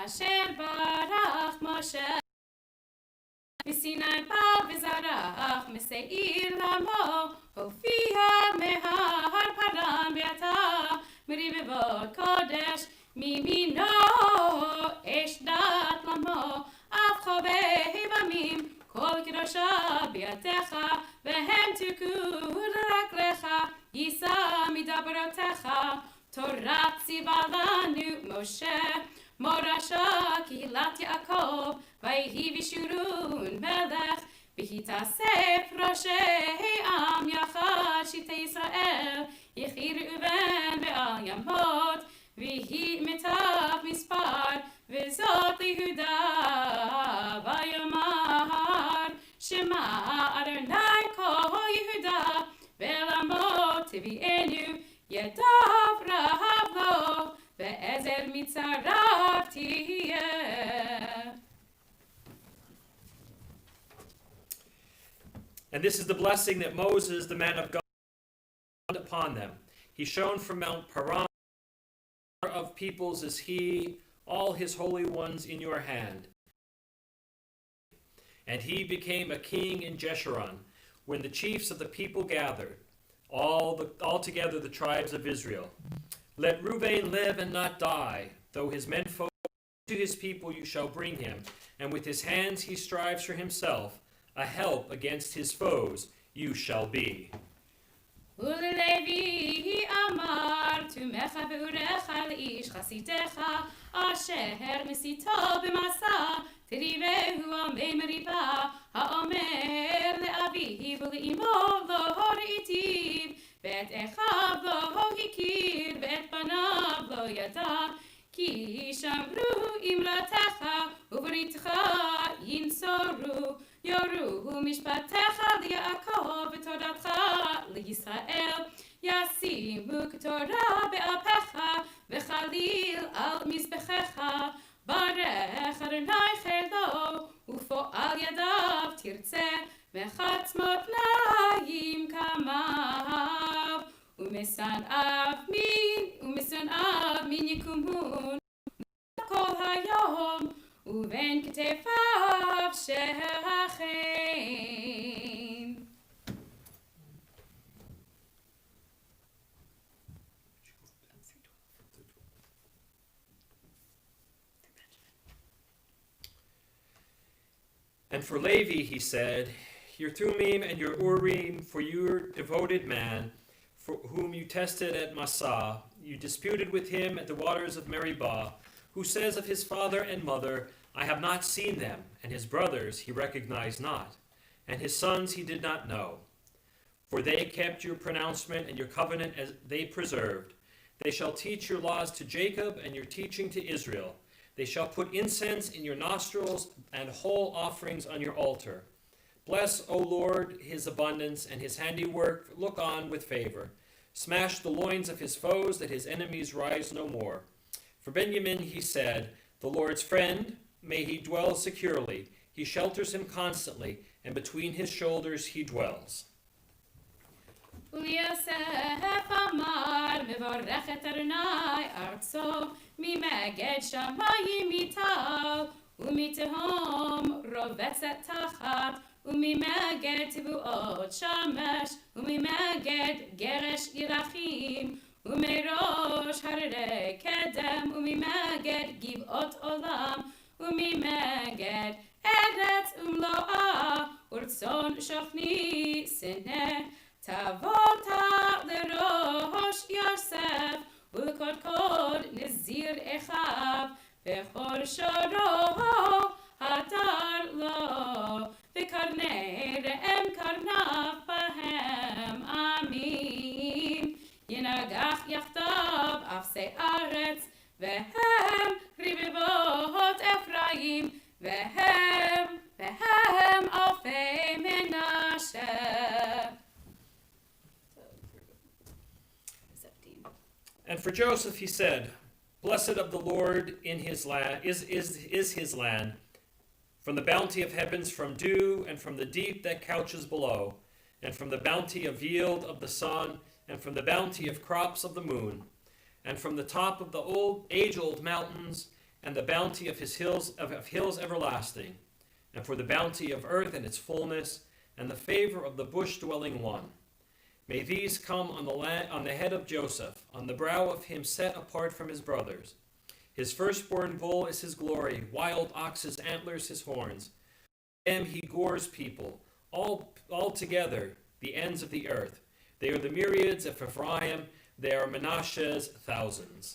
אשר ברך משה מסיני בא וזרח משעיר עמו הופיע מהר פרן ועתה מרבבות קודש מימינו אש דת למו אף חובב עמים כל קדושה בידך והם תקעו רק לך יישא מדברותיך תורה ציווה לנו משה מורשה קהילת יעקב ויהי בישורון מלך והיא תאסף ראשי עם יחד שבטי ישראל יחי ראובן ועל ימות והיא מיטב מספר וזאת ליהודה ויאמר שמע אדוני כל יהודה ולעמות תביאנו ידיו רב לו ועזר מצריו תהיה. And this is the blessing that Moses, the man of God, put upon them. He shone from Mount Paran. Of peoples is he, all his holy ones in your hand. And he became a king in Jeshurun, when the chiefs of the people gathered, all together the tribes of Israel. Let Reuben live and not die, though his men foe to his people you shall bring him, and with his hands he strives for himself, a help against his foes you shall be. וללוי אמרתומך ואורך לאיש חסידך אשר מסיתו במסע תריבהו על מי מריבה האומר לאביו ולאמו לא ראיתיו ואת אחיו לא הכיר ואת בניו לא ידע כי שמרו אמרתך ובריתך ינצורו יורו משפטך ליעקב ותורתך לישראל ישימו כתורה באפיך וחליל על מזבחך ברך אדוני חילו ופועל ידיו תרצה וחצמות ליים קמיו ומשנאיו מן יקומון כל היום ובין כתפיו שכן. And for Levi he said, your Thummim and your Urim, for your devoted man, for whom you tested at Massah, you disputed with him at the waters of Meribah, who says of his father and mother, I have not seen them, and his brothers he recognized not, and his sons he did not know. For they kept your pronouncement and your covenant as they preserved. They shall teach your laws to Jacob and your teaching to Israel. They shall put incense in your nostrils and whole offerings on your altar. Bless, O Lord, his abundance and his handiwork. Look on with favor. Smash the loins of his foes, that his enemies rise no more. For Benjamin he said, the Lord's friend, may he dwell securely. He shelters him constantly, and between his shoulders he dwells. וליוסף אמר מבורכת אדוני ארצו ממגד שמיים מטל ומתהום רובצת תחת וממגד תבואות שמש וממגד גרש ירחים ומראש הררי קדם וממגד גבעות עולם וממגד ארץ ומלואה ורצון שוכני שנא תבוא לראש יוסף ולקודקוד נזיר אחיו וכל שורו הדר לו וקרני ראם קרניו בהם עמים ינגח יחדיו אפסי ארץ והם רבבות אפרים והם אלפי מנשה. And for Joseph he said, blessed of the Lord in his land is his land, from the bounty of heavens, from dew, and from the deep that couches below, and from the bounty of yield of the sun, and from the bounty of crops of the moon, and from the top of the age-old mountains, and the bounty of his hills everlasting, and for the bounty of earth and its fullness, and the favor of the bush-dwelling one. May these come on the head of Joseph, on the brow of him set apart from his brothers. His firstborn bull is his glory, wild ox's antlers his horns. Them he gores people, all together, the ends of the earth. They are the myriads of Ephraim, they are Menashe's thousands.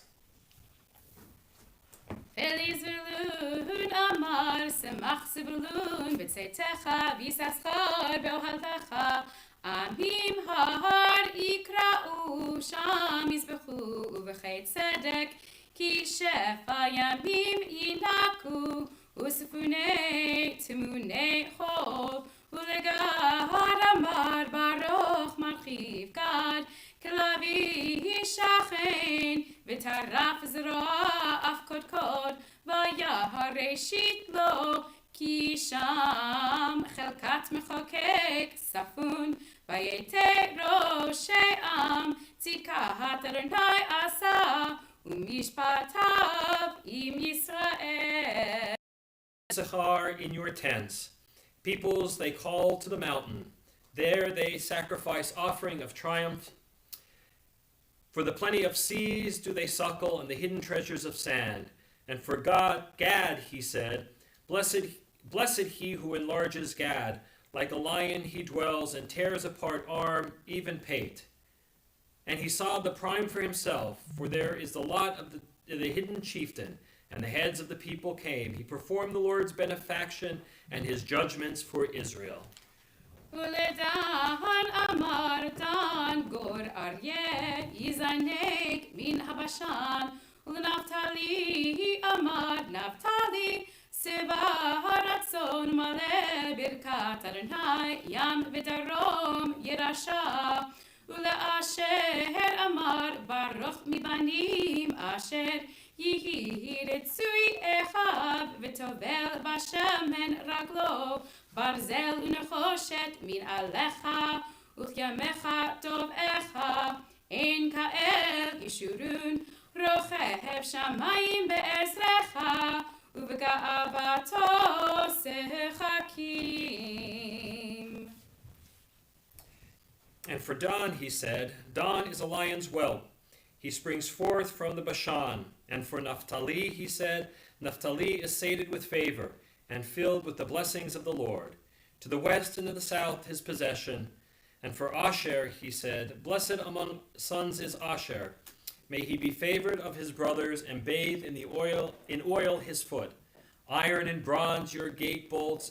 Feliz Velun Amar Semach Zebulun B'tzeitecha V'Yisachar B'Ohaltecha Amim Har Ikra'u Sham Yizbechu U'V'Cheit Tzedek Ki Shefa Yamim Yinaku U'Sefunei Timunei Chol U'Legad Amar Baruch Marchiv Gad Kelavi Yishachen V'Taraf Zroa Af Kodkod V'Yahar Reshit Lo Ki Sham Chelkat Mechokek Safun V'Yete Roshei Am Tzikahat Adonai Asa ומשפטיו עם ישראל. Issachar in your tents. Peoples they call to the mountain. There they sacrifice offering of triumph. For the plenty of seas do they suckle, and the hidden treasures of sand. And for Gad, he said, Blessed he who enlarges Gad. Like a lion he dwells and tears apart arm, even pate. And he saw the prime for himself, for there is the lot of the hidden chieftain, and the heads of the people came. He performed the Lord's benefaction and his judgments for Israel. ולדן אמר דן גור אריה יזנק מן הבשן ולנפתלי אמר נפתלי שבע הרצון מלא ברכת אדוני ים ודרום ירשע ולאשר אמר ברוך מבנים אשר יהי רצוי אחיו וטובל בשמן רגלו ברזל ונחושת מן עליך וכימך טובעך אין כאל ישורון רוכב שמיים בעזרך ובגאוותו שחקים. And for Dan, he said, Dan is a lion's whelp. He springs forth from the Bashan. And for Naphtali, he said, Naphtali is sated with favor and filled with the blessings of the Lord. To the west and to the south his possession. And for Asher, he said, Blessed among sons is Asher. May he be favored of his brothers and bathe in oil his foot. Iron and bronze your gate bolts,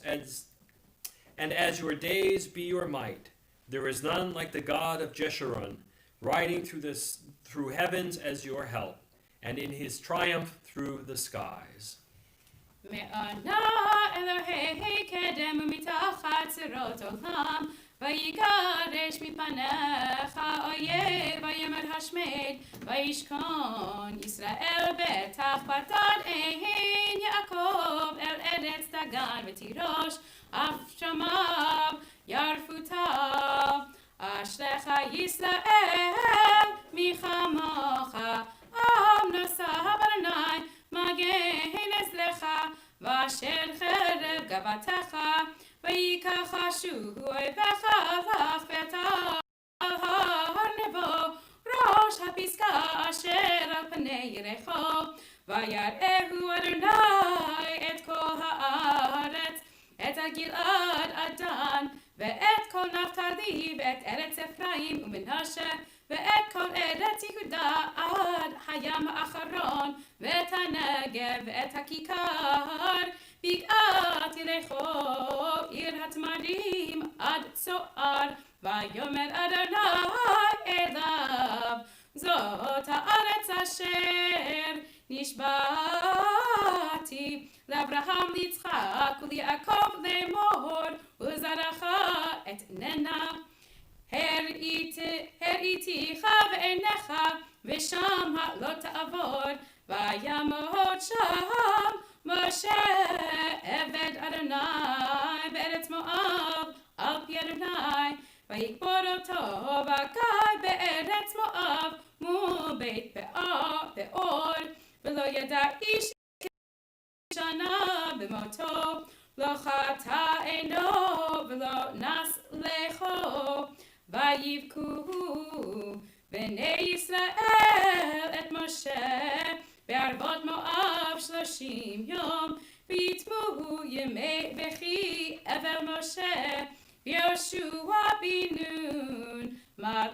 and as your days be your might. There is none like the God of Jeshurun, riding through heavens as your help, and in his triumph through the skies. מענה אלוהי קדם ומתחת צרות עולם ויגרש מפניך אויב ויאמר השמד וישכון ישראל בטח פרדן אין יעקב אל ארץ דגן ותירוש אף שמיו ירפותיו אשריך ישראל מי כמוך עם נשא באדוני מגן אצלך ואשר חרב גבעתך ויקח שוב אויביך לך ואתה על הר נבו ראש הפסגה אשר על פני יריחו ויראהו אדוני את כל הארץ את הגלעד עד דן ואת כל נפתלי ואת ארץ אפרים ומנשה ואת כל ארץ יהודה עד הים האחרון ואת הנגב ואת הכיכר בקעת יריחו עיר התמרים עד צוער ויאמר אדוני אליו זאת הארץ אשר נשבעתי לאברהם ליצחק וליעקב לאמור ולזרעך אתננה הראיתיך בעיניך ושם לא תעבור וימות שם משה עבד אדוני בארץ מואב על פי אדוני ויקבור אותו וגיא בארץ מואב מול בית פאור ולא ידע איש שנה במותו לא חטא עינו ולא נס לחו ויבכו בני ישראל את משה בערבות מואב 30 יום ויתמו ימי בכי אבל משה ויהושע בן נון מלא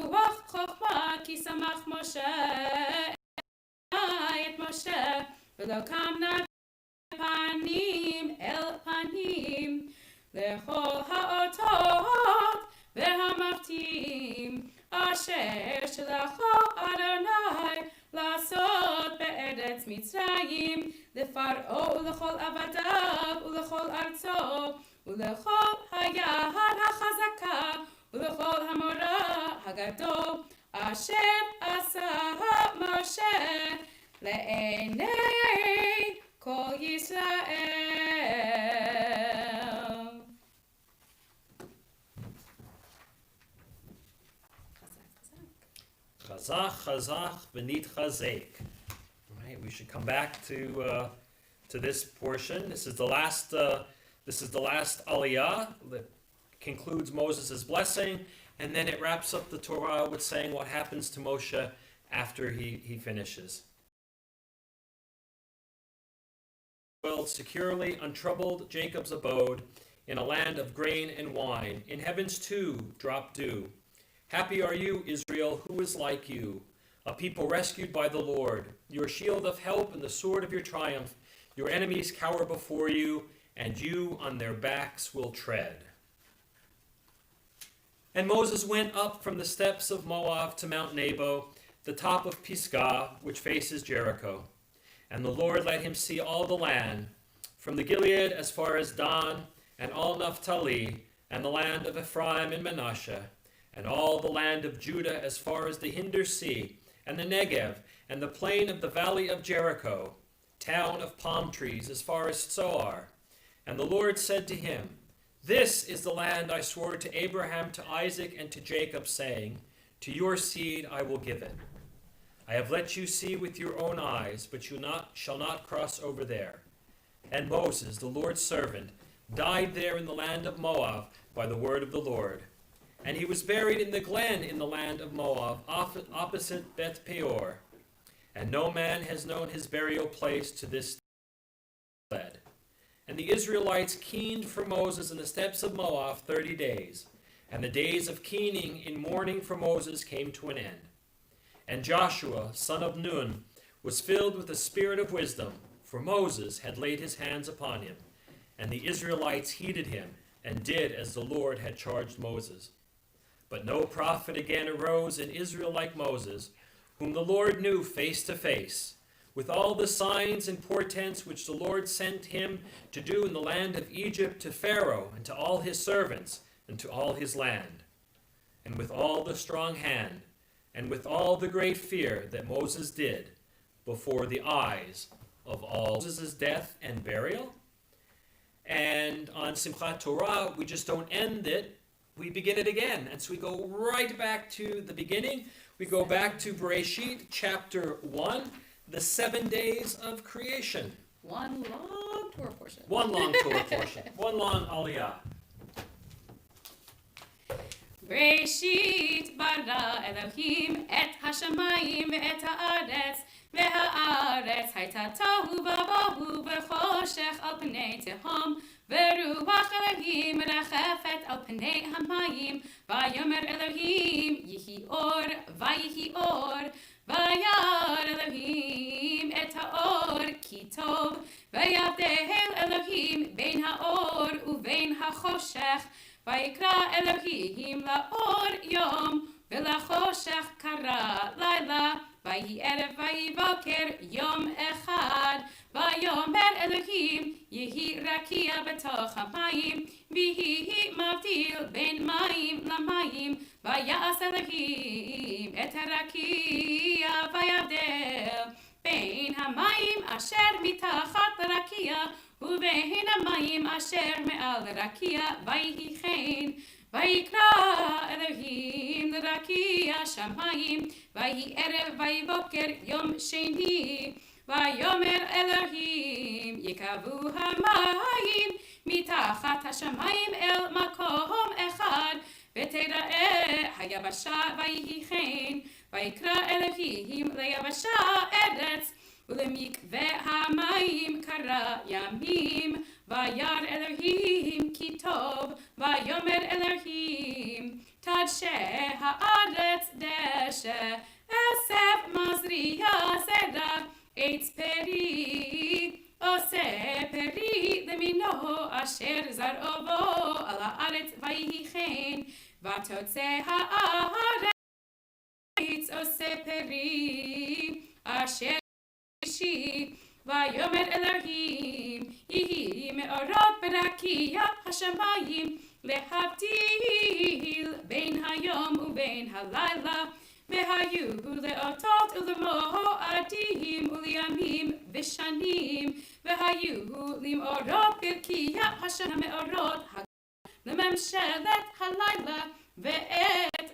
רוח חוכמה כי שמח משה את משה ולא קם נביא פנים אל פנים לכל האותות והמפתים אשר שלחו אדוני לעשות בארץ מצרים לפרעה ולכל עבדיו ולכל ארצו ולכל היד החזקה ולכל המורה הגדול אשר עשה משה לעיני כל ישראל. chazach chazach v'nit chazek. Right, we should come back to this portion. This is the last aliyah that concludes Moses' blessing, and then it wraps up the Torah with saying what happens to Moshe after he finishes. Dwelled securely, untroubled, Jacob's abode, in a land of grain and wine. In heavens too drop dew. Happy are you, Israel, who is like you, a people rescued by the Lord, your shield of help and the sword of your triumph. Your enemies cower before you, and you on their backs will tread. And Moses went up from the steppes of Moab to Mount Nebo, the top of Pisgah, which faces Jericho. And the Lord let him see all the land, from the Gilead as far as Dan, and all Naphtali, and the land of Ephraim and Manasseh, and all the land of Judah as far as the Hinder Sea, and the Negev, and the plain of the valley of Jericho, town of palm trees as far as Zoar. And the Lord said to him, This is the land I swore to Abraham, to Isaac, and to Jacob, saying, To your seed I will give it. I have let you see with your own eyes, but you shall not cross over there. And Moses, the Lord's servant, died there in the land of Moab by the word of the Lord. And he was buried in the glen in the land of Moab, opposite Beth Peor. And no man has known his burial place to this day. And the Israelites keened for Moses in the steppes of Moab 30 days. And the days of keening in mourning for Moses came to an end. And Joshua, son of Nun, was filled with the spirit of wisdom, for Moses had laid his hands upon him. And the Israelites heeded him, and did as the Lord had charged Moses. But no prophet again arose in Israel like Moses, whom the Lord knew face to face, with all the signs and portents which the Lord sent him to do in the land of Egypt to Pharaoh, and to all his servants, and to all his land. And with all the strong hand, and with all the great fear that Moses did before the eyes of all. Moses' death and burial. And on Simchat Torah, we just don't end it, we begin it again. And so we go right back to the beginning. We go back to Bereshit, chapter 1, the 7 days of creation. One long Torah portion. One long Torah portion. One long aliyah. Bereshit bara Elohim et hashamayim ve'et haaretz, והארץ הייתה תוהו ובוהו וחושך על פני תהום, ורוח אלוהים מרחפת על פני המים, ויאמר אלוהים יהי אור, ויהי אור, וירא אלוהים את האור כי טוב, ויבדל אלוהים בין האור ובין החושך, ויקרא אלוהים לאור יום, ולחושך קרא לילה, ויהי ערב ויהי בוקר יום אחד, ויאמר אלוהים יהי רקיע בתוך המים, ויהי מבדיל בין מים למים, ויעש אלוהים את הרקיע, ויבדל בין המים אשר מתחת לרקיע, ובין המים אשר מעל לרקיע, ויהי כן. ויקרא אלוהים לרקיע שמים, ויהי ערב ויהי בוקר יום שני, ויאמר אלוהים יקבעו המים מתחת השמיים אל מקום אחד, ותראה היבשה, ויהי כן. ויקרא אלוהים ליבשה ארץ, ולמקווה המים קרא ימים, וירא אלוהים כי טוב, ויאמר אלוהים תדשה הארץ דשא, עשב מזריע זרע, עץ פרי עושה פרי למינו אשר זרעו בו על הארץ, ויהי כן. ותוצא הארץ עץ עושה פרי אשר ויאמר אלוהים יהי מאורות ברקיע השמיים, להבדיל בין היום ובין הלילה, והיו לאותות ולמועדים ולימים ושנים, והיו למאורות ברקיע המאורות לממשלת הלילה, ואת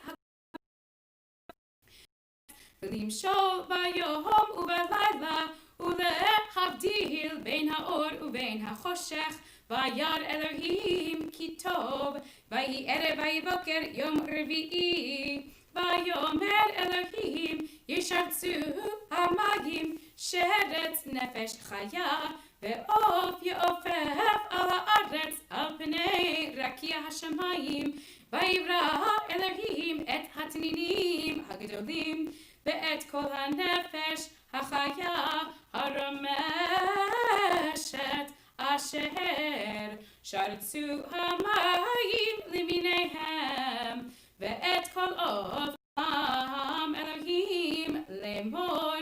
ולמשול ביום ובלילה, ולהבדיל בין האור ובין החושך. וירא אלוהים כי טוב, ויהי ערב ויהי בוקר יום רביעי. ויאמר אלוהים ישרצו המים שרץ נפש חיה, ועוף יעופף על הארץ על פני רקיע השמיים. ויברא אלוהים את התנינים הגדולים ואת כל הנפש החיה הרמשת אשר שרצו המים למיניהם, ואת כל עוף עם אלוהים לאמור,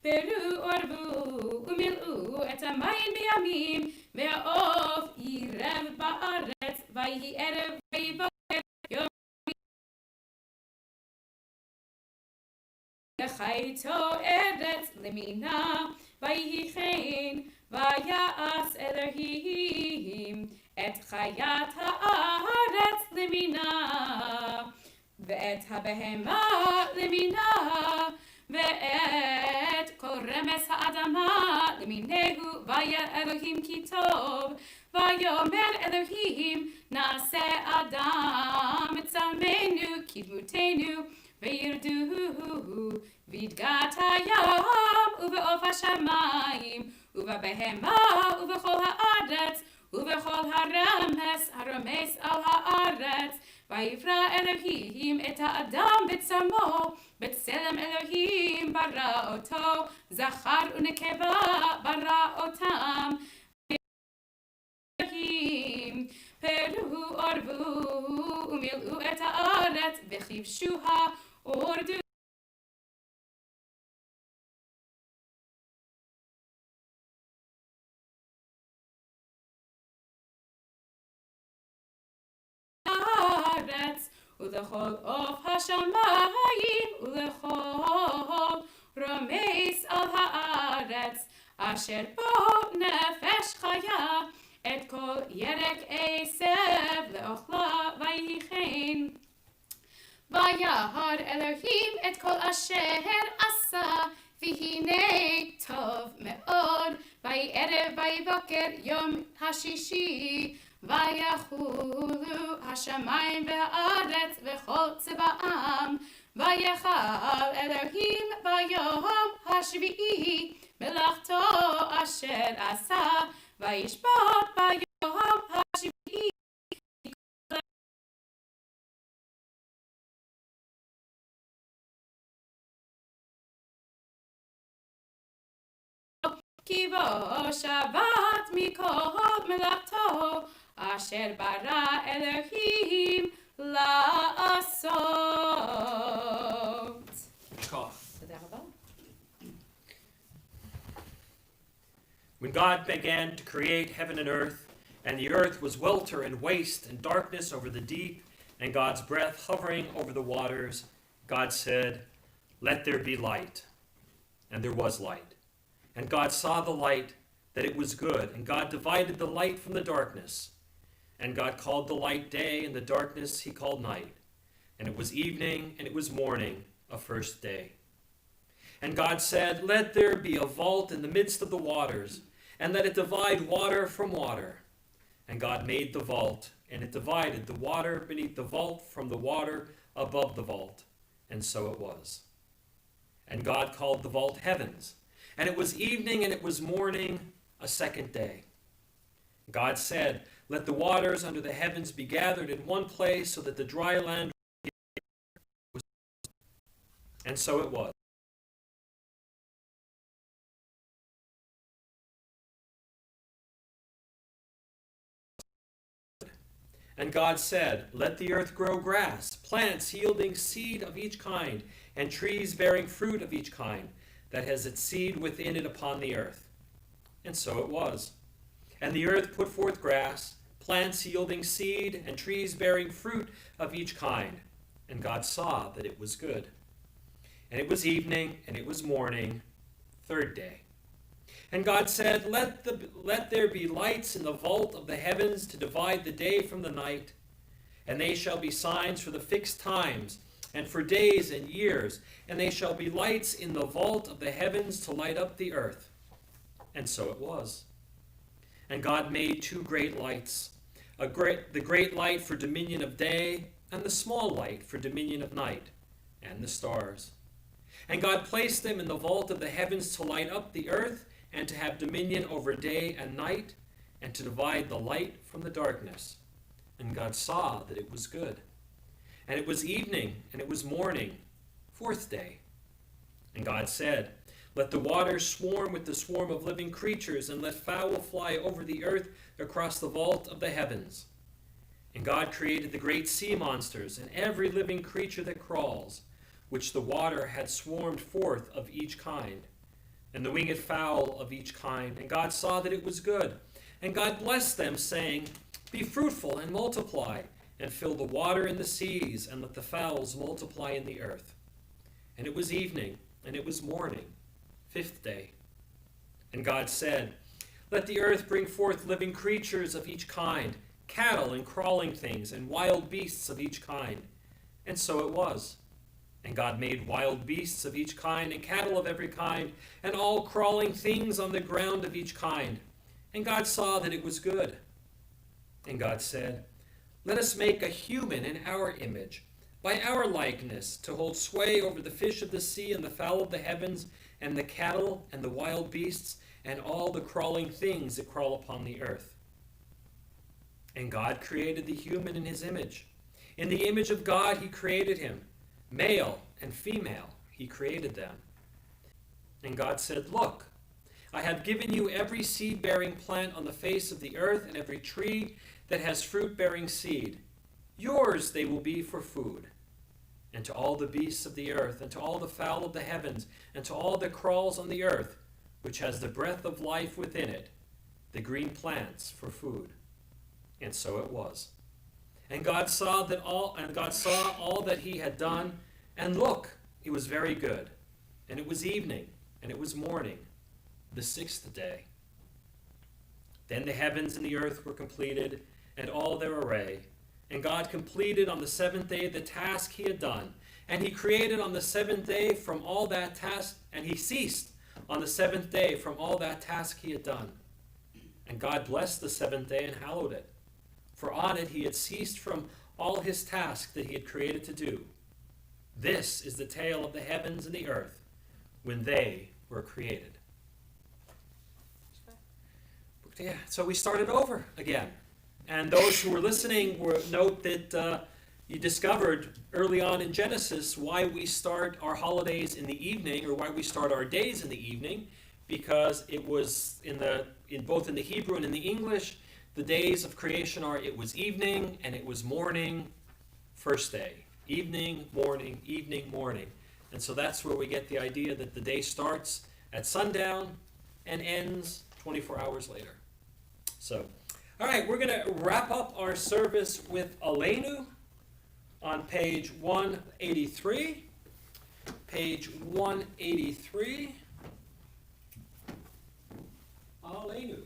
פרו ערבו ומילאו את המים בימים, והעוף ירב בארץ. ויהי ערב ויהי בוקר יום וחייתו ארץ למינה. ויהי כן, ויעש אלוהים את חיית הארץ למינה, ואת הבהמה למינה, ואת כל רמס האדמה למינהו. וירא אלוהים כי טוב. ויאמר אלוהים נעשה אדם בצלמנו כדמותנו, וירדו בדגת הים ובעוף השמיים ובבהמה ובכל הארץ ובכל הרמס על הארץ. ויברא אלוהים את האדם בצלמו, בצלם אלוהים ברא אותו, זכר ונקבה ברא אותם. אלוהים פרו ערבו ומילאו את הארץ וכבשוה ורדו הארץ, ולכל עוף השמיים ולכל רמס על הארץ אשר בו נפש חיה, את כל ירק עשב לאוכלה. ויהי כן. וירא אלוהים את כל אשר עשה, והנה טוב מאוד. ויהי ערב ויהי בוקר יום השישי. ויחולו השמיים והארץ וכל צבאם. ויחל אלוהים ביום השביעי מלאכתו אשר עשה, וישבות ביום השביעי. כי בו שבת מכל מלאכתו אשר ברא אלוהים לעשות. תודה רבה. When God began to create heaven and the earth was welter and waste and darkness over the deep, and God's breath hovering over the waters, God said, "Let there be light." And there was light. And God saw the light, that it was good, and God divided the light from the darkness. And God called the light day, and the darkness he called night. And it was evening, and it was morning, a first day. And God said, "Let there be a vault in the midst of the waters, and let it divide water from water." And God made the vault, and it divided the water beneath the vault from the water above the vault. And so it was. And God called the vault heavens. And it was evening, and it was morning, a second day. God said, "Let the waters under the heavens be gathered in one place, so that the dry land was." And so it was. And God said, "Let the earth grow grass, plants yielding seed of each kind, and trees bearing fruit of each kind, that has its seed within it upon the earth." And so it was. And the earth put forth grass, plants yielding seed, and trees bearing fruit of each kind. And God saw that it was good. And it was evening, and it was morning, third day. And God said, Let there be lights in the vault of the heavens to divide the day from the night, and they shall be signs for the fixed times, and for days and years, and they shall be lights in the vault of the heavens to light up the earth. And so it was. And God made two great lights, the great light for dominion of day, and the small light for dominion of night, and the stars. And God placed them in the vault of the heavens to light up the earth, and to have dominion over day and night, and to divide the light from the darkness. And God saw that it was good. And it was evening, and it was morning, fourth day. And God said, let the waters swarm with the swarm of living creatures, and let fowl fly over the earth across the vault of the heavens. And God created the great sea monsters, and every living creature that crawls, which the water had swarmed forth of each kind, and the winged fowl of each kind. And God saw that it was good. And God blessed them, saying, be fruitful and multiply, and fill the water in the seas, and let the fowls multiply in the earth. And it was evening, and it was morning, fifth day. And God said, let the earth bring forth living creatures of each kind, cattle and crawling things, and wild beasts of each kind. And so it was. And God made wild beasts of each kind, and cattle of every kind, and all crawling things on the ground of each kind. And God saw that it was good. And God said, let us make a human in our image, by our likeness, to hold sway over the fish of the sea, and the fowl of the heavens, and the cattle, and the wild beasts, and all the crawling things that crawl upon the earth. And God created the human in his image. In the image of God he created him. Male and female he created them. And God said, look, I have given you every seed-bearing plant on the face of the earth, and every tree that has fruit-bearing seed. Yours they will be for food. And to all the beasts of the earth, and to all the fowl of the heavens, and to all that crawls on the earth, which has the breath of life within it, the green plants for food. And so it was. And God saw all that he had done, and look, it was very good. And it was evening, and it was morning, the sixth day. Then the heavens and the earth were completed, and all their array. And God completed on the seventh day the task he had done. And he created on the seventh day from all that task, and he ceased on the seventh day from all that task he had done. And God blessed the seventh day and hallowed it. For on it he had ceased from all his task that he had created to do. This is the tale of the heavens and the earth when they were created. Yeah, so we started over again. And those who were listening note that you discovered early on in Genesis why we start our holidays in the evening, or why we start our days in the evening, because it was in both in the Hebrew and in the English, the days of creation are it was evening and it was morning, first day. Evening, morning. And so that's where we get the idea that the day starts at sundown and ends 24 hours later. So, all right, we're going to wrap up our service with Aleinu on page 183. Page 183. Aleinu.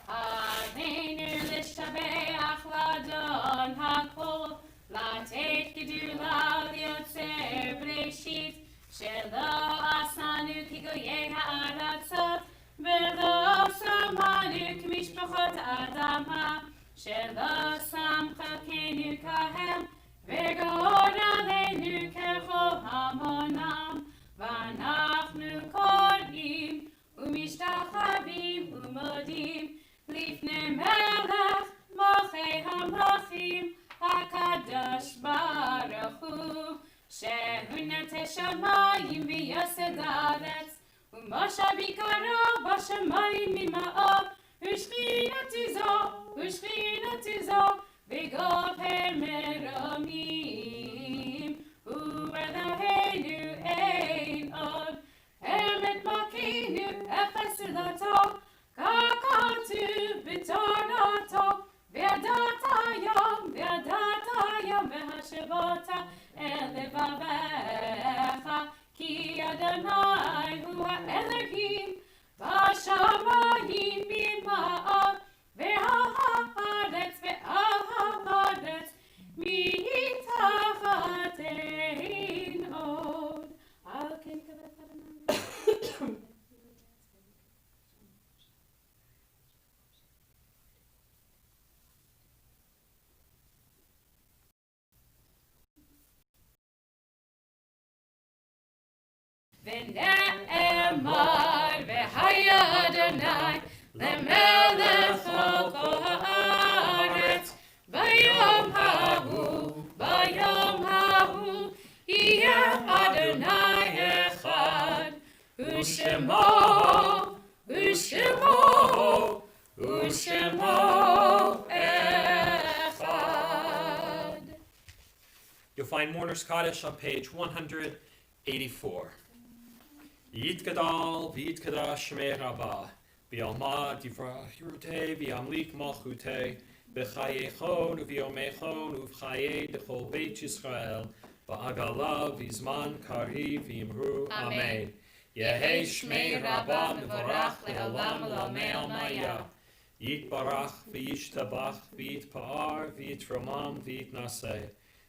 Aleinu l'shtabeach l'adon hakol, לתת גדולה ליוצר בראשית, שלא עשנו כגויי הארצות, ולא שמנו כמשפחות האדמה, שלא שם חלקנו כהם, וגורלנו ככל המונם, ואנחנו קוראים ומשתחווים ומודים לפני מלך מלכי המלכים, הקדוש ברוך הוא, שהוא נטע שמיים ויסד הארץ, ומשה ביקרו בשמיים ממעוף, ושכינתי זו בגופר מרומים, ובאלוהינו אין עוד, אמת מלכנו אפס זולתו, כך כתוב בתורתו, וידעת היום והשבות אל לבביך, כי אדוני הוא האלוהים בשמיים ונאמר והיה אדוני למלך על כל הארץ ביום ההוא יהיה אדוני אחד ושמו אחד. You'll find Mourner's Kaddish on page 184. Yitgadal v'yitkadash shmei Rabbah v'yalma divrach yirutei v'yamlik malchutei v'chayechon v'yomechon uv'chayei d'chol beit Yisrael v'agala v'zman kari v'imru amen. Yehei shmei Rabbah mevorach le'olam l'amei almaya. Yitbarach v'yishtabach v'yitpa'ar v'yitromam v'yitnaseh.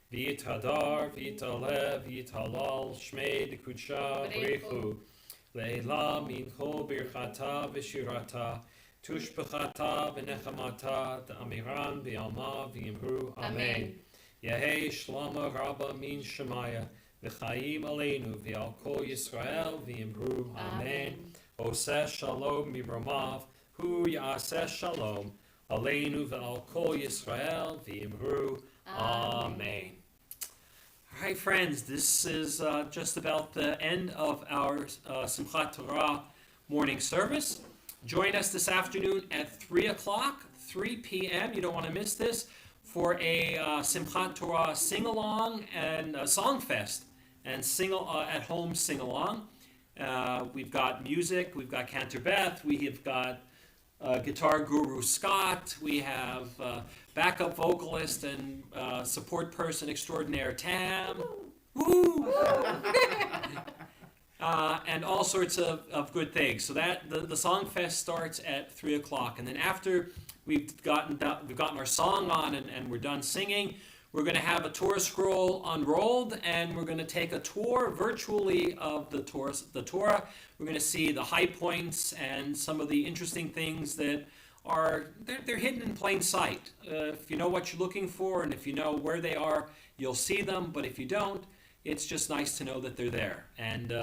V'yithadar, v'yitale, v'yithalal, shmei d'kudsha b'rechu, le'ela mincho birchata v'shirata, tushbechata v'nechamata, d'amiran v'yalma v'yimru, amen. Yehei shlama rabba min shemaya, v'chayim aleinu v'al kol Yisrael v'yimru, amen. Oseh shalom mibramav, hu ya'aseh shalom, aleinu v'al kol Yisrael v'yimru, amen. All right, friends, this is just about the end of our Simchat Torah morning service. Join us this afternoon at 3 o'clock, 3 p.m. You don't want to miss this for a Simchat Torah sing-along and a song fest and at-home sing-along. We've got music, we've got Cantor Beth, we have got guitar guru Scott, we have backup vocalist and support person extraordinaire Tam, woo! And all sorts of good things. So that the song fest starts at 3 o'clock, and then after we've gotten our song on and we're done singing, we're going to have a Torah scroll unrolled, and we're going to take a tour virtually of the Torah. We're going to see the high points and some of the interesting things that they're hidden in plain sight. If you know what you're looking for, and if you know where they are, you'll see them. But if you don't, it's just nice to know that they're there. And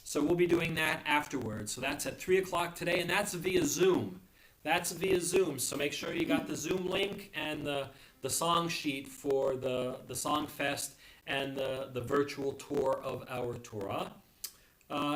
so we'll be doing that afterwards. So that's at 3 o'clock today, and that's via Zoom. So make sure you got the Zoom link and the song sheet for the Song Fest and the virtual tour of our Torah.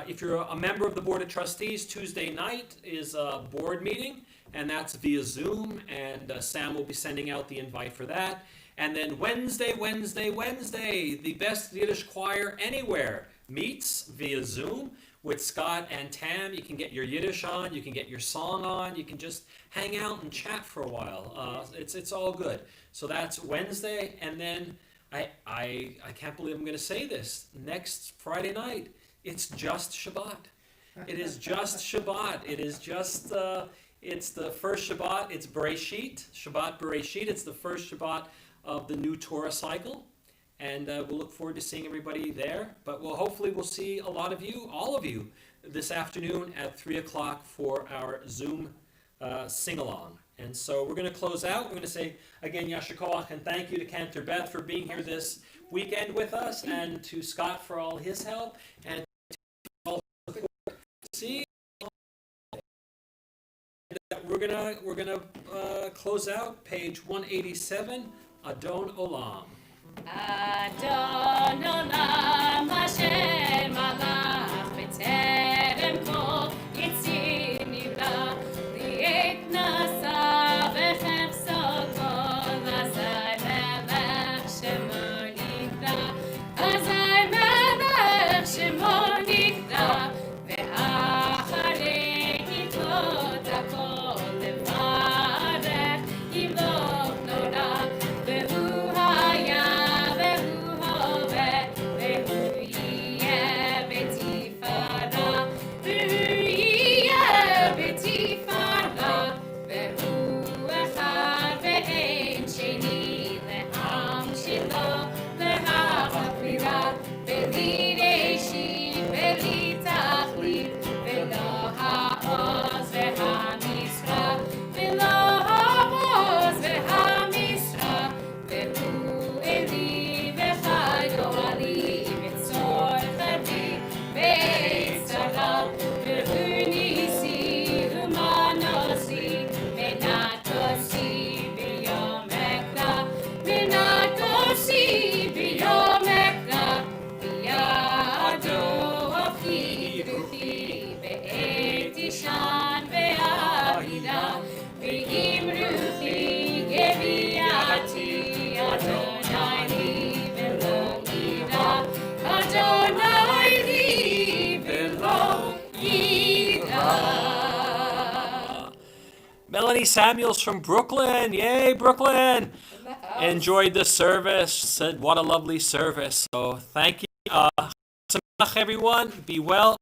If you're a member of the Board of Trustees, Tuesday night is a board meeting, and that's via Zoom, and Sam will be sending out the invite for that. And then Wednesday, the best Yiddish choir anywhere meets via Zoom with Scott and Tam. You can get your Yiddish on, you can get your song on, you can just hang out and chat for a while. It's all good. So that's Wednesday, and then I can't believe I'm going to say this. Next Friday night, it's just Shabbat. It is just Shabbat. It is just it's the first Shabbat. It's Bereshit, Shabbat Bereshit. It's the first Shabbat of the new Torah cycle, and we'll look forward to seeing everybody there. But hopefully we'll see a lot of you, all of you, this afternoon at 3 o'clock for our Zoom sing-along. And so we're going to close out. We're going to say again, Yasher Koach, and thank you to Cantor Beth for being here this weekend with us, and to Scott for all his help, and to all see. We're gonna close out page 187. Adon Olam. Adon Olam Hashem Malach B'Terem Kol Yitzir Nivra Li'et Nasa V'Chefso Kol Azai Melech Shemo Nivra Azai Melech Shemo Nivra Ve'acharei Hitlot Hakol Levarech Yimlok Nora Ve'hu Haya Ve'hu Hove Ve'hu Yeh Ve'im ruchi geviati Adonai li velo ira Adonai li velo ira. Melanie Samuels from Brooklyn. Yay, Brooklyn. Enjoyed the service. Said what a lovely service. So thank you. Everyone. Be well.